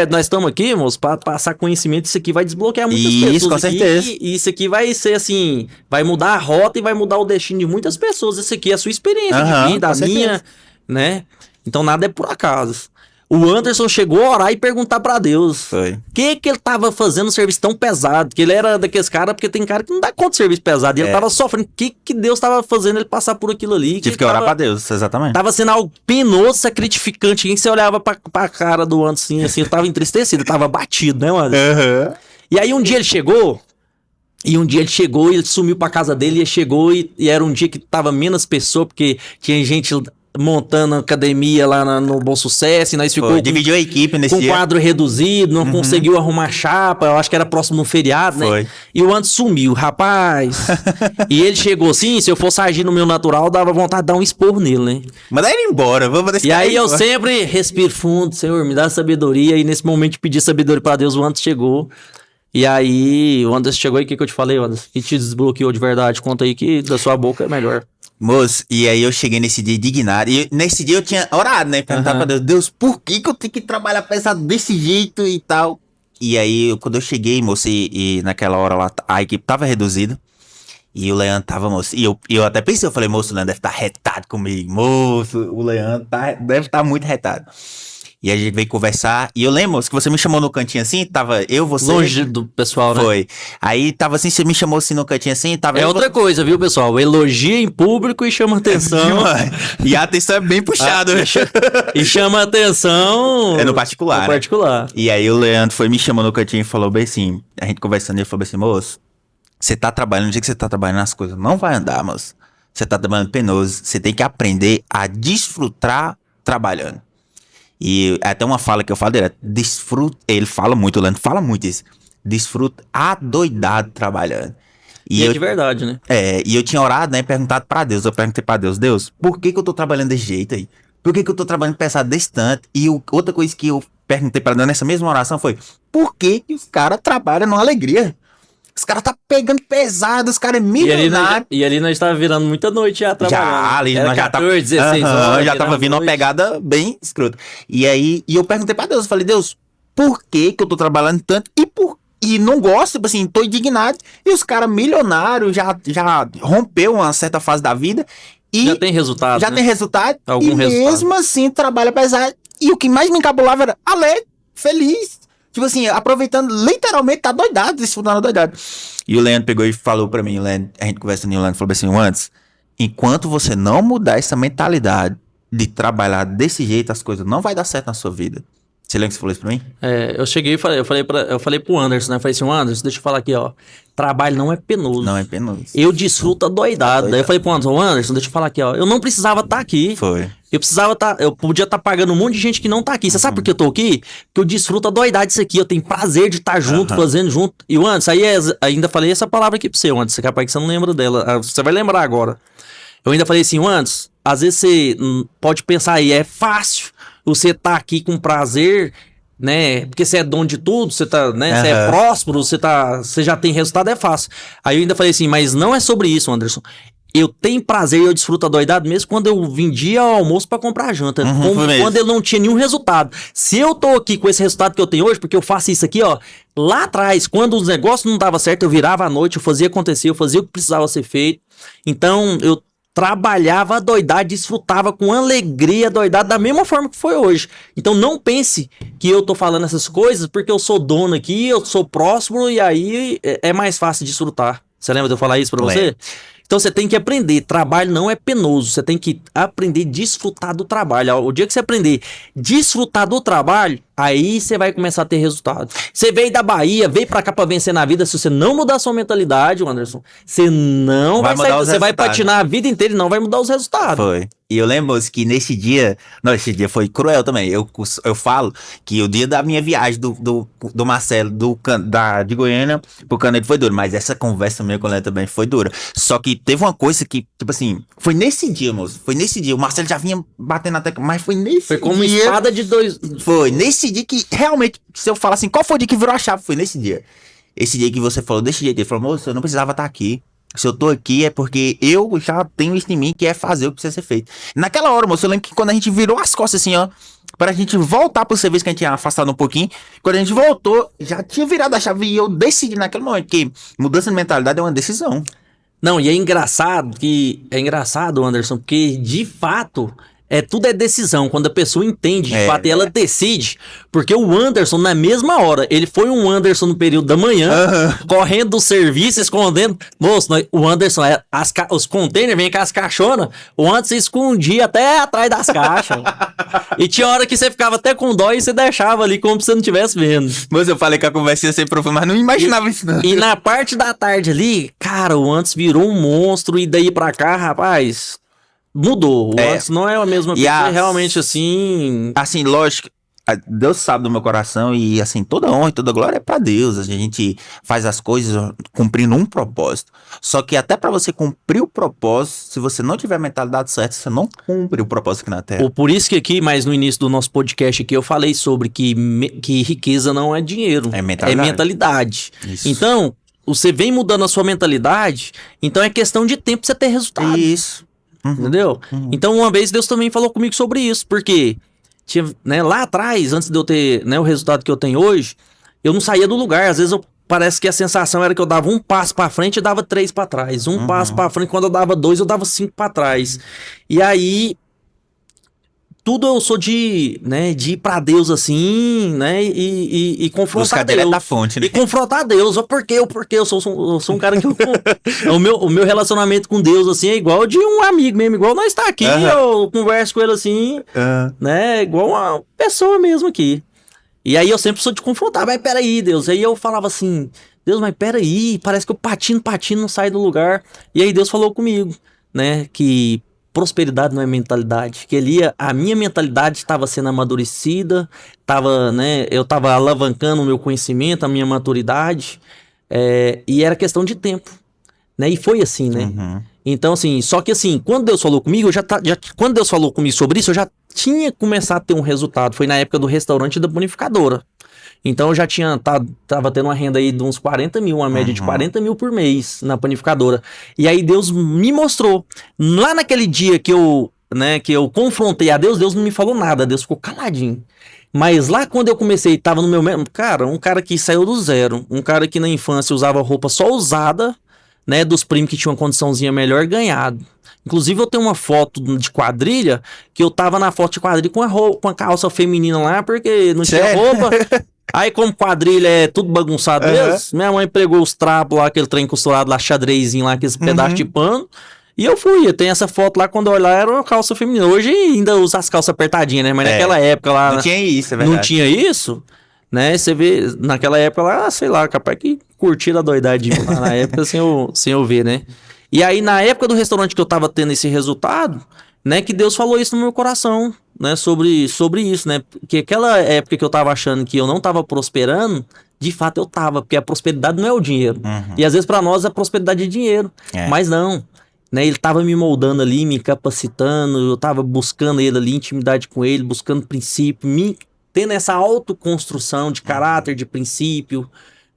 nós estamos aqui, moço, pra passar conhecimento. Isso aqui vai desbloquear muitas pessoas. Isso, com certeza. E isso aqui vai ser assim, vai mudar a rota e vai mudar o destino de muitas pessoas. Isso aqui é a sua experiência de vida, a minha, né? Então nada é por acaso. O Anderson chegou a orar e perguntar pra Deus. Foi. O que ele tava fazendo um serviço tão pesado? Que ele era daqueles caras, porque tem cara que não dá conta de serviço pesado. E ele tava sofrendo. O que Deus tava fazendo ele passar por aquilo ali? Tive que orar pra Deus, exatamente. Tava sendo algo penoso, sacrificante. Quem você olhava pra cara do Anderson assim, eu tava entristecido, tava batido, né, mano? E aí um dia ele chegou. E ele sumiu pra casa dele, e ele chegou e era um dia que tava menos pessoas, porque tinha gente montando a academia lá no Bom Sucesso, e nós ficou dividiu a equipe nesse dia. Com quadro reduzido, não conseguiu arrumar chapa, eu acho que era próximo no feriado, né? Foi. E o Anderson sumiu, rapaz. E ele chegou assim, se eu fosse agir no meu natural, dava vontade de dar um esporro nele, né? Mandar ele embora, vamos deixar. E aí eu sempre respiro fundo, Senhor, me dá sabedoria, e nesse momento de pedir sabedoria pra Deus, o Anderson chegou. E aí, o Anderson chegou, e o que eu te falei, Anderson? Que te desbloqueou de verdade? Conta aí que da sua boca é melhor. Moço, e aí eu cheguei nesse dia indignado. E nesse dia eu tinha orado, né? Perguntar pra Deus, Deus, por que eu tenho que trabalhar pesado desse jeito e tal? E aí, quando eu cheguei, moço, e naquela hora lá, a equipe tava reduzida. E o Leandro tava, moço. E eu até pensei, eu falei, moço, o Leandro deve estar retado comigo. Moço, o Leandro deve estar muito retado. E a gente veio conversar. E eu lembro que você me chamou no cantinho assim, tava eu, você... Longe do pessoal, né? Foi. Aí tava assim, você me chamou assim no cantinho assim, tava... É eu, outra coisa, viu, pessoal? Elogia em público e chama atenção. E a atenção é bem puxada, né? E chama atenção... É no particular, No né? particular. E aí o Leandro foi me chamando no cantinho e falou bem assim, a gente conversando, ele falou assim, moço, você tá trabalhando, no dia que você tá trabalhando, as coisas não vai andar, moço. Você tá trabalhando penoso, você tem que aprender a desfrutar trabalhando. E até uma fala que eu falo dele, ele fala muito, o Leandro fala muito isso, desfruta adoidado trabalhando. E é de verdade, né? E eu tinha orado, né, perguntado pra Deus, eu perguntei pra Deus, Deus, por que eu tô trabalhando desse jeito aí? Por que eu tô trabalhando pesado desse tanto? E outra coisa que eu perguntei pra Deus nessa mesma oração foi, por que os caras trabalham numa alegria? Os caras tá pegando pesado, os caras é milionário. E ali nós estávamos virando muita noite já trabalhando. Já, ali Era nós 14, 16 horas. já tava vindo uma pegada bem escrota. E aí, eu perguntei pra Deus, eu falei, Deus, por que eu tô trabalhando tanto? E não gosto, tipo assim, tô indignado. E os caras milionários já rompeu uma certa fase da vida. E já tem resultado, já né? tem resultado. Algum e resultado. Mesmo assim, trabalha pesado. E o que mais me encabulava era alegre, feliz. Tipo assim, aproveitando, literalmente, tá doidado, desfrutando doidado. E o Leandro pegou e falou pra mim, a gente conversando e o Leandro falou assim, antes, enquanto você não mudar essa mentalidade de trabalhar desse jeito, as coisas não vai dar certo na sua vida. Você lembra que você falou isso pra mim? Eu cheguei e falei, eu falei pro Anderson, né? Eu falei assim, Anderson, deixa eu falar aqui, ó. Trabalho não é penoso. Não é penoso. Eu desfruto adoidado. Daí eu falei pro Anderson, deixa eu falar aqui, ó. Eu não precisava estar aqui. Foi. Eu podia estar pagando um monte de gente que não tá aqui. Você sabe por que eu tô aqui? Porque eu desfruto adoidado disso aqui. Eu tenho prazer de estar junto, fazendo junto. E o Anderson, ainda falei essa palavra aqui pro você, Anderson. Capaz que você não lembra dela. Você vai lembrar agora. Eu ainda falei assim, Anderson, às vezes você pode pensar aí, é fácil você tá aqui com prazer, né? Porque você é dono de tudo, você tá, né? Você é próspero, você já tem resultado, é fácil. Aí eu ainda falei assim, mas não é sobre isso, Anderson. Eu tenho prazer e eu desfruto adoidado mesmo quando eu vendia o almoço pra comprar janta. Quando ele não tinha nenhum resultado. Se eu tô aqui com esse resultado que eu tenho hoje, porque eu faço isso aqui, ó. Lá atrás, quando os negócios não davam certo, eu virava à noite, eu fazia acontecer, eu fazia o que precisava ser feito. Então, eu trabalhava adoidado, desfrutava com alegria adoidado da mesma forma que foi hoje. Então não pense que eu tô falando essas coisas porque eu sou dono aqui, eu sou próximo e aí é mais fácil desfrutar. Você lembra de eu falar isso pra você? Então você tem que aprender, trabalho não é penoso, você tem que aprender a desfrutar do trabalho. O dia que você aprender a desfrutar do trabalho, aí você vai começar a ter resultado. Você veio da Bahia, veio pra cá pra vencer na vida, se você não mudar a sua mentalidade, Anderson, você não vai sair, você vai patinar a vida inteira e não vai mudar os resultados. Foi. E eu lembro que nesse dia, esse dia foi cruel também. Eu falo que o dia da minha viagem do Marcelo, de Goiânia pro Canedo foi duro, mas essa conversa minha com ele também foi dura. Só que teve uma coisa que, tipo assim, foi nesse dia, moço. Foi nesse dia. O Marcelo já vinha batendo na tecla, mas foi nesse dia. Foi como uma espada de dois. Foi nesse dia que realmente, se eu falar assim, qual foi o dia que virou a chave? Foi nesse dia. Esse dia que você falou desse jeito. Ele falou, moço, eu não precisava estar aqui. Se eu tô aqui é porque eu já tenho isso em mim, que é fazer o que precisa ser feito. Naquela hora, moço, eu lembro que quando a gente virou as costas assim, ó, pra gente voltar pro serviço que a gente tinha afastado um pouquinho, quando a gente voltou, já tinha virado a chave e eu decidi naquele momento que mudança de mentalidade é uma decisão. Não, e é engraçado, Anderson, porque de fato... tudo é decisão, quando a pessoa entende de fato e ela decide, porque o Anderson na mesma hora, ele foi um Anderson no período da manhã, correndo do serviço, escondendo, moço, o Anderson, os containers vêm com as caixonas, o Anderson escondia até atrás das caixas, e tinha hora que você ficava até com dó e você deixava ali como se você não estivesse vendo. Mas eu falei que a conversa ia ser profunda, mas não imaginava isso não. E na parte da tarde ali, cara, o Anderson virou um monstro e daí pra cá, rapaz... Mudou, o antes não é a mesma pessoa, realmente assim... Assim, lógico, Deus sabe do meu coração e assim, toda honra e toda glória é pra Deus. A gente faz as coisas cumprindo um propósito. Só que até pra você cumprir o propósito, se você não tiver a mentalidade certa, você não cumpre o propósito aqui na Terra. Por isso que aqui, mais no início do nosso podcast aqui, eu falei sobre que riqueza não é dinheiro, é mentalidade. Isso. Então, você vem mudando a sua mentalidade, então é questão de tempo pra você ter resultado. Isso. Entendeu? Então, uma vez Deus também falou comigo sobre isso, porque tinha, né, lá atrás, antes de eu ter, né, o resultado que eu tenho hoje, eu não saía do lugar. Às vezes parece que a sensação era que eu dava um passo pra frente e dava 3 pra trás. Passo pra frente, quando eu dava 2, eu dava 5 pra trás. E aí, tudo eu sou de ir pra Deus assim, né? E confrontar Buscar Deus. direto da fonte, né? E confrontar Deus. Por quê? Eu sou um cara que... o meu relacionamento com Deus, assim, é igual de um amigo mesmo. Igual nós tá aqui, eu converso com ele assim, né? Igual uma pessoa mesmo aqui. E aí eu sempre sou de confrontar. Mas peraí, Deus. Aí eu falava assim... Deus, mas peraí, parece que eu patino, não saio do lugar. E aí Deus falou comigo, né, que prosperidade não é mentalidade, que a minha mentalidade estava sendo amadurecida, eu estava alavancando o meu conhecimento, a minha maturidade, e era questão de tempo, né, e foi assim, né. Uhum. Então, assim, só que assim, quando Deus falou comigo, quando Deus falou comigo sobre isso, eu já tinha começado a ter um resultado, foi na época do restaurante da bonificadora. Então eu já tava tendo uma renda aí de uns 40 mil, uma média de 40 mil por mês na panificadora. E aí Deus me mostrou. Lá naquele dia que eu confrontei a Deus, Deus não me falou nada, Deus ficou caladinho. Mas lá quando eu comecei, tava no meu mesmo... Cara, um cara que saiu do zero, um cara que na infância usava roupa só usada, né, dos primos que tinham uma condiçãozinha melhor, ganhado. Inclusive eu tenho uma foto de quadrilha, que eu tava na foto de quadrilha com a calça feminina lá, porque não tinha roupa... Aí, como quadrilha é tudo bagunçado mesmo, minha mãe pegou os trapos lá, aquele trem costurado lá, xadrezinho lá, aqueles pedaços de pano, e eu fui. Eu tenho essa foto lá, quando eu olhar, era uma calça feminina. Hoje ainda usa as calças apertadinhas, né? Mas naquela época lá... Não tinha isso, é verdade. Não tinha isso, né? Você vê, naquela época lá, sei lá, capaz que curtiram a doidade lá na época sem eu ver, né? E aí, na época do restaurante que eu tava tendo esse resultado, né, que Deus falou isso no meu coração, né, sobre isso, né, porque aquela época que eu tava achando que eu não tava prosperando, de fato eu tava, porque a prosperidade não é o dinheiro, e às vezes pra nós a prosperidade é dinheiro, mas não, né, ele tava me moldando ali, me capacitando, eu tava buscando ele ali, intimidade com ele, buscando princípio, tendo essa autoconstrução de caráter, de princípio,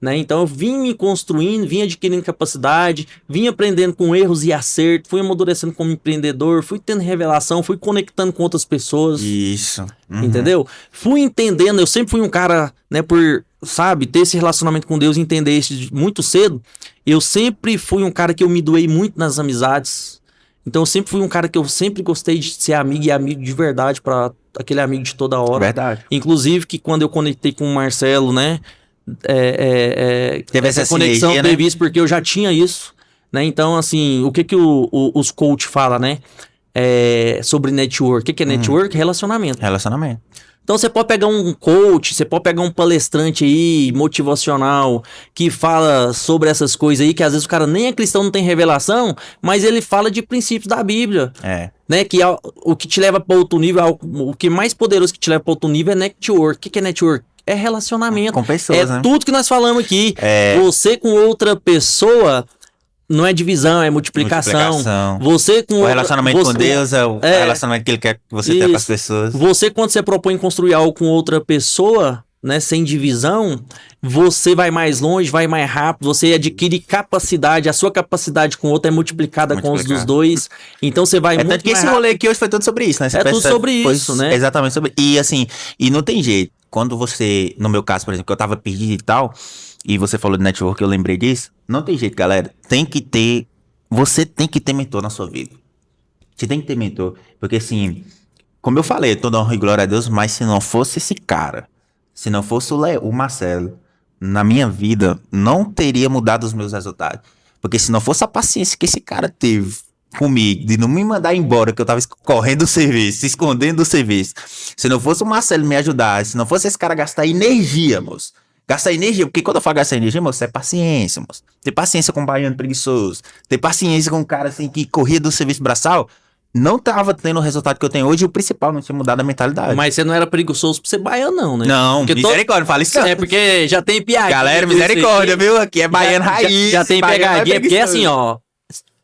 né? Então eu vim me construindo, vim adquirindo capacidade, vim aprendendo com erros e acertos, fui amadurecendo como empreendedor, fui tendo revelação, fui conectando com outras pessoas. Isso. Entendeu? Fui entendendo, eu sempre fui um cara, né, por, sabe, ter esse relacionamento com Deus, entender isso muito cedo. Eu sempre fui um cara que eu me doei muito nas amizades. Então eu sempre fui um cara que eu sempre gostei de ser amigo e amigo de verdade, para aquele amigo de toda hora. Verdade. Inclusive que quando eu conectei com o Marcelo, né, teve essa conexão, sinergia, teve né? isso porque eu já tinha isso, né? Então, assim, o que os coach falam, né? Sobre network. O que é network? Relacionamento. Relacionamento. Então, você pode pegar um coach, você pode pegar um palestrante aí, motivacional, que fala sobre essas coisas aí, que às vezes o cara nem é cristão, não tem revelação, mas ele fala de princípios da Bíblia. Né? Que o que te leva para outro nível, o que mais poderoso que te leva para outro nível é network. O que é network? É relacionamento. Com pessoas, né? Tudo que nós falamos aqui. Você com outra pessoa não é divisão, é multiplicação. Você com o relacionamento com Deus é o relacionamento que ele quer que você tenha com as pessoas. Você, quando você propõe construir algo com outra pessoa, né, sem divisão, você vai mais longe, vai mais rápido, você adquire capacidade, a sua capacidade com o outro é multiplicada com os dos dois, então você vai muito tanto que mais esse rápido. rolê aqui hoje foi todo sobre isso, né? Você tudo sobre isso, né? Exatamente sobre... E assim, e não tem jeito. Quando você, no meu caso, por exemplo, que eu tava perdido e tal, e você falou de network, eu lembrei disso, não tem jeito, galera. Você tem que ter mentor na sua vida. Você tem que ter mentor, porque assim, como eu falei, toda honra e glória a Deus, mas se não fosse esse cara, se não fosse o Marcelo, na minha vida, não teria mudado os meus resultados. Porque se não fosse a paciência que esse cara teve comigo, de não me mandar embora, que eu tava correndo do serviço, se escondendo do serviço, se não fosse o Marcelo me ajudar, se não fosse esse cara gastar energia, moço, gastar energia, porque quando eu falo gastar energia, moço, é paciência, moço. Ter paciência com um baiano preguiçoso, ter paciência com um cara assim que corria do serviço braçal, não tava tendo o resultado que eu tenho hoje, e o principal, não tinha mudado a mentalidade. Mas você não era preguiçoso pra ser baiano, não, né? Não, porque misericórdia, não fala isso. É, porque já tem piadinha. Galera, misericórdia, viu? Aqui é baiano raiz. Já tem pegadinha, porque assim, ó,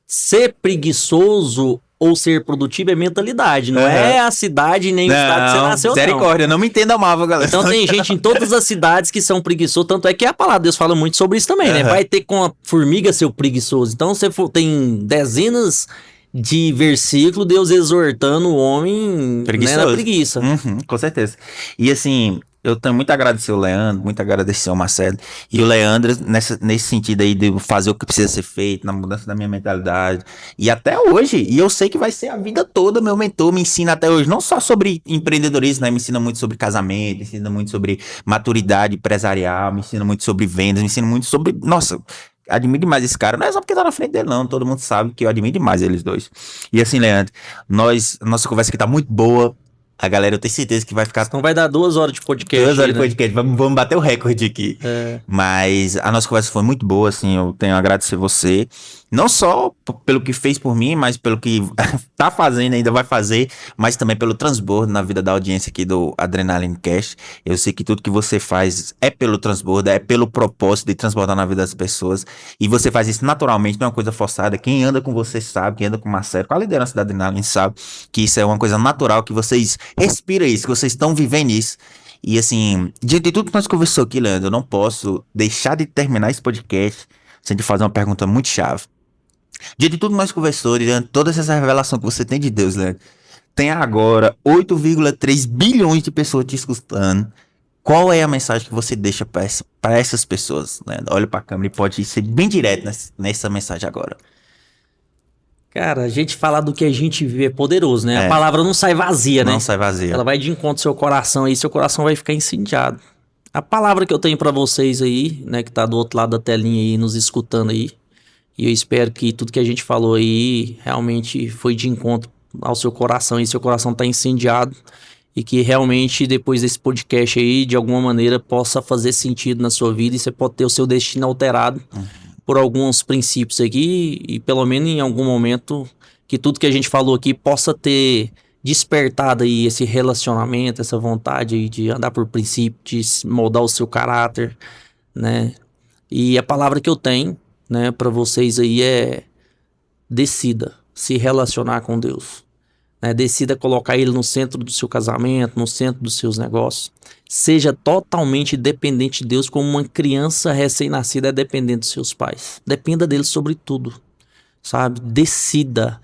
ser preguiçoso ou ser produtivo é mentalidade, não é a cidade nem o estado que você nasceu, misericórdia, não me entenda mal, galera. Então tem gente em todas as cidades que são preguiçosos, tanto é que a palavra de Deus fala muito sobre isso também, né? Vai ter com a formiga ser preguiçoso. Então você tem dezenas de versículos, Deus exortando o homem, né, na preguiça. Com certeza. E assim, eu tenho muito a agradecer o Leandro, muito a agradecer o Marcelo. E o Leandro, nesse sentido aí de fazer o que precisa ser feito, na mudança da minha mentalidade. E até hoje, e eu sei que vai ser a vida toda, meu mentor me ensina até hoje, não só sobre empreendedorismo, né? Me ensina muito sobre casamento, me ensina muito sobre maturidade empresarial, me ensina muito sobre vendas, me ensina muito sobre... Nossa, admiro demais esse cara. Não é só porque tá na frente dele, não. Todo mundo sabe que eu admiro demais eles dois. E assim, Leandro, nossa conversa aqui tá muito boa. A galera, eu tenho certeza que vai ficar... Então vai dar 2 horas de podcast. 2 horas de né? podcast. Vamos bater o recorde aqui. É. Mas a nossa conversa foi muito boa, assim. Eu tenho a agradecer você. Não só pelo que fez por mim, mas pelo que tá fazendo, ainda vai fazer. Mas também pelo transbordo na vida da audiência aqui do Adrenaline Cast. Eu sei que tudo que você faz é pelo transbordo, é pelo propósito de transbordar na vida das pessoas. E você faz isso naturalmente, não é uma coisa forçada. Quem anda com você sabe, quem anda com o Marcelo, com a liderança da Adrenaline sabe que isso é uma coisa natural, que vocês respiram isso, que vocês estão vivendo isso. E assim, diante de tudo que nós conversamos aqui, Leandro, eu não posso deixar de terminar esse podcast sem te fazer uma pergunta muito chave. Diante de tudo que nós conversamos, diante de toda essa revelação que você tem de Deus, Leandro, tem agora 8,3 bilhões de pessoas te escutando. Qual é a mensagem que você deixa para essas pessoas, Leandro? Olha para a câmera e pode ser bem direto nessa mensagem agora. Cara, a gente falar do que a gente vive é poderoso, né? É. A palavra não sai vazia, né? Não sai vazia. Ela vai de encontro ao seu coração aí, seu coração vai ficar incendiado. A palavra que eu tenho pra vocês aí, né, que tá do outro lado da telinha aí, nos escutando aí, e eu espero que tudo que a gente falou aí realmente foi de encontro ao seu coração e seu coração tá incendiado e que realmente depois desse podcast aí, de alguma maneira, possa fazer sentido na sua vida e você pode ter o seu destino alterado por alguns princípios aqui e pelo menos em algum momento que tudo que a gente falou aqui possa ter despertado aí esse relacionamento, essa vontade aí de andar por princípio, de moldar o seu caráter, né? E a palavra que eu tenho, né, para vocês aí é: decida se relacionar com Deus, né? Decida colocar Ele no centro do seu casamento, no centro dos seus negócios. Seja totalmente dependente de Deus, como uma criança recém-nascida é dependente dos seus pais. Dependa deles sobre tudo, sabe? Decida,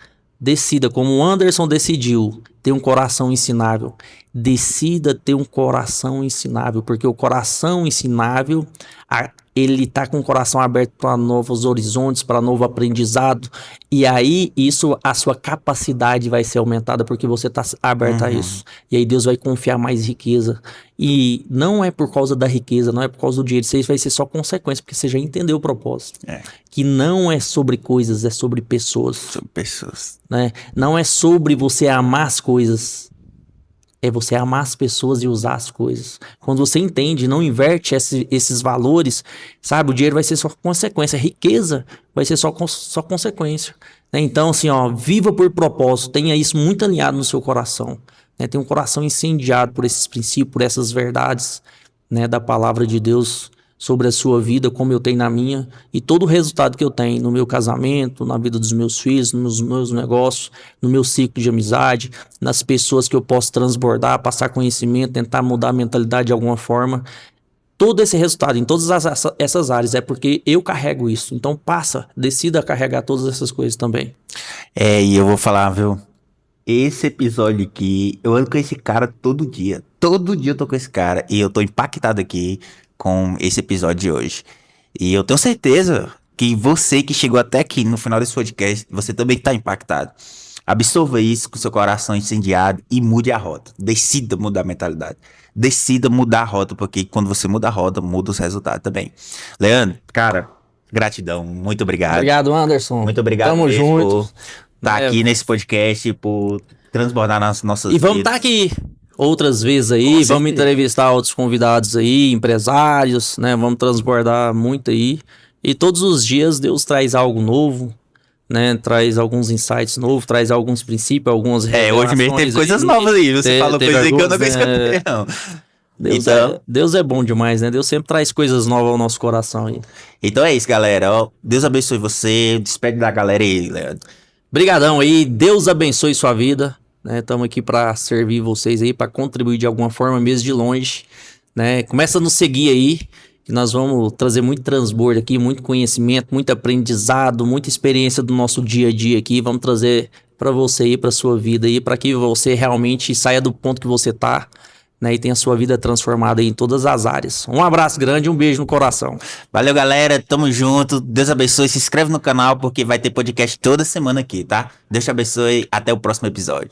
como o Anderson decidiu ter um coração ensinável. Decida ter um coração ensinável, porque o coração ensinável, ele tá com o coração aberto para novos horizontes, para novo aprendizado, e aí isso, a sua capacidade vai ser aumentada porque você tá aberto a isso, e aí Deus vai confiar mais riqueza, e não é por causa da riqueza, não é por causa do dinheiro, isso aí vai ser só consequência, porque você já entendeu o propósito, que não é sobre coisas, é sobre pessoas, né? Não é sobre você amar as coisas, é você amar as pessoas e usar as coisas. Quando você entende, não inverte esses valores, sabe? O dinheiro vai ser só consequência. A riqueza vai ser só consequência, né? Então, assim, ó, viva por propósito. Tenha isso muito alinhado no seu coração, né? Tenha um coração incendiado por esses princípios, por essas verdades, né, da palavra de Deus sobre a sua vida, como eu tenho na minha, e todo o resultado que eu tenho no meu casamento, na vida dos meus filhos, nos meus negócios, no meu ciclo de amizade, nas pessoas que eu posso transbordar, passar conhecimento, tentar mudar a mentalidade de alguma forma. Todo esse resultado em todas essas áreas é porque eu carrego isso. Então decida carregar todas essas coisas também. E eu vou falar, viu? Esse episódio aqui, eu ando com esse cara todo dia. Todo dia eu tô com esse cara e eu tô impactado aqui com esse episódio de hoje. E eu tenho certeza que você que chegou até aqui no final desse podcast, você também tá impactado. Absorva isso com seu coração incendiado e mude a rota. Decida mudar a mentalidade. Decida mudar a rota, porque quando você muda a rota, muda os resultados também. Leandro, cara, gratidão. Muito obrigado. Obrigado, Anderson. Muito obrigado. Tamo junto. Por estar aqui nesse podcast, por transbordar nas nossas vidas. E vamos estar aqui outras vezes aí, vamos entrevistar outros convidados aí, empresários, né? Vamos transbordar muito aí. E todos os dias Deus traz algo novo, né? Traz alguns insights novos, traz alguns princípios, algumas revelações. Hoje mesmo teve coisas novas aí. Você falou coisas aí que eu não escutei, não. Deus é bom demais, né? Deus sempre traz coisas novas ao nosso coração aí. Então é isso, galera. Ó, Deus abençoe você. Despede da galera aí, Leandro. Brigadão aí. Deus abençoe sua vida. Estamos aqui para servir vocês aí, para contribuir de alguma forma, mesmo de longe, né? Começa a nos seguir aí, que nós vamos trazer muito transbordo aqui, muito conhecimento, muito aprendizado, muita experiência do nosso dia a dia aqui. Vamos trazer para você aí, para sua vida aí, para que você realmente saia do ponto que você tá, né, e tenha a sua vida transformada em todas as áreas. Um abraço grande e um beijo no coração. Valeu, galera. Tamo junto. Deus abençoe. Se inscreve no canal porque vai ter podcast toda semana aqui, tá? Deus te abençoe. Até o próximo episódio.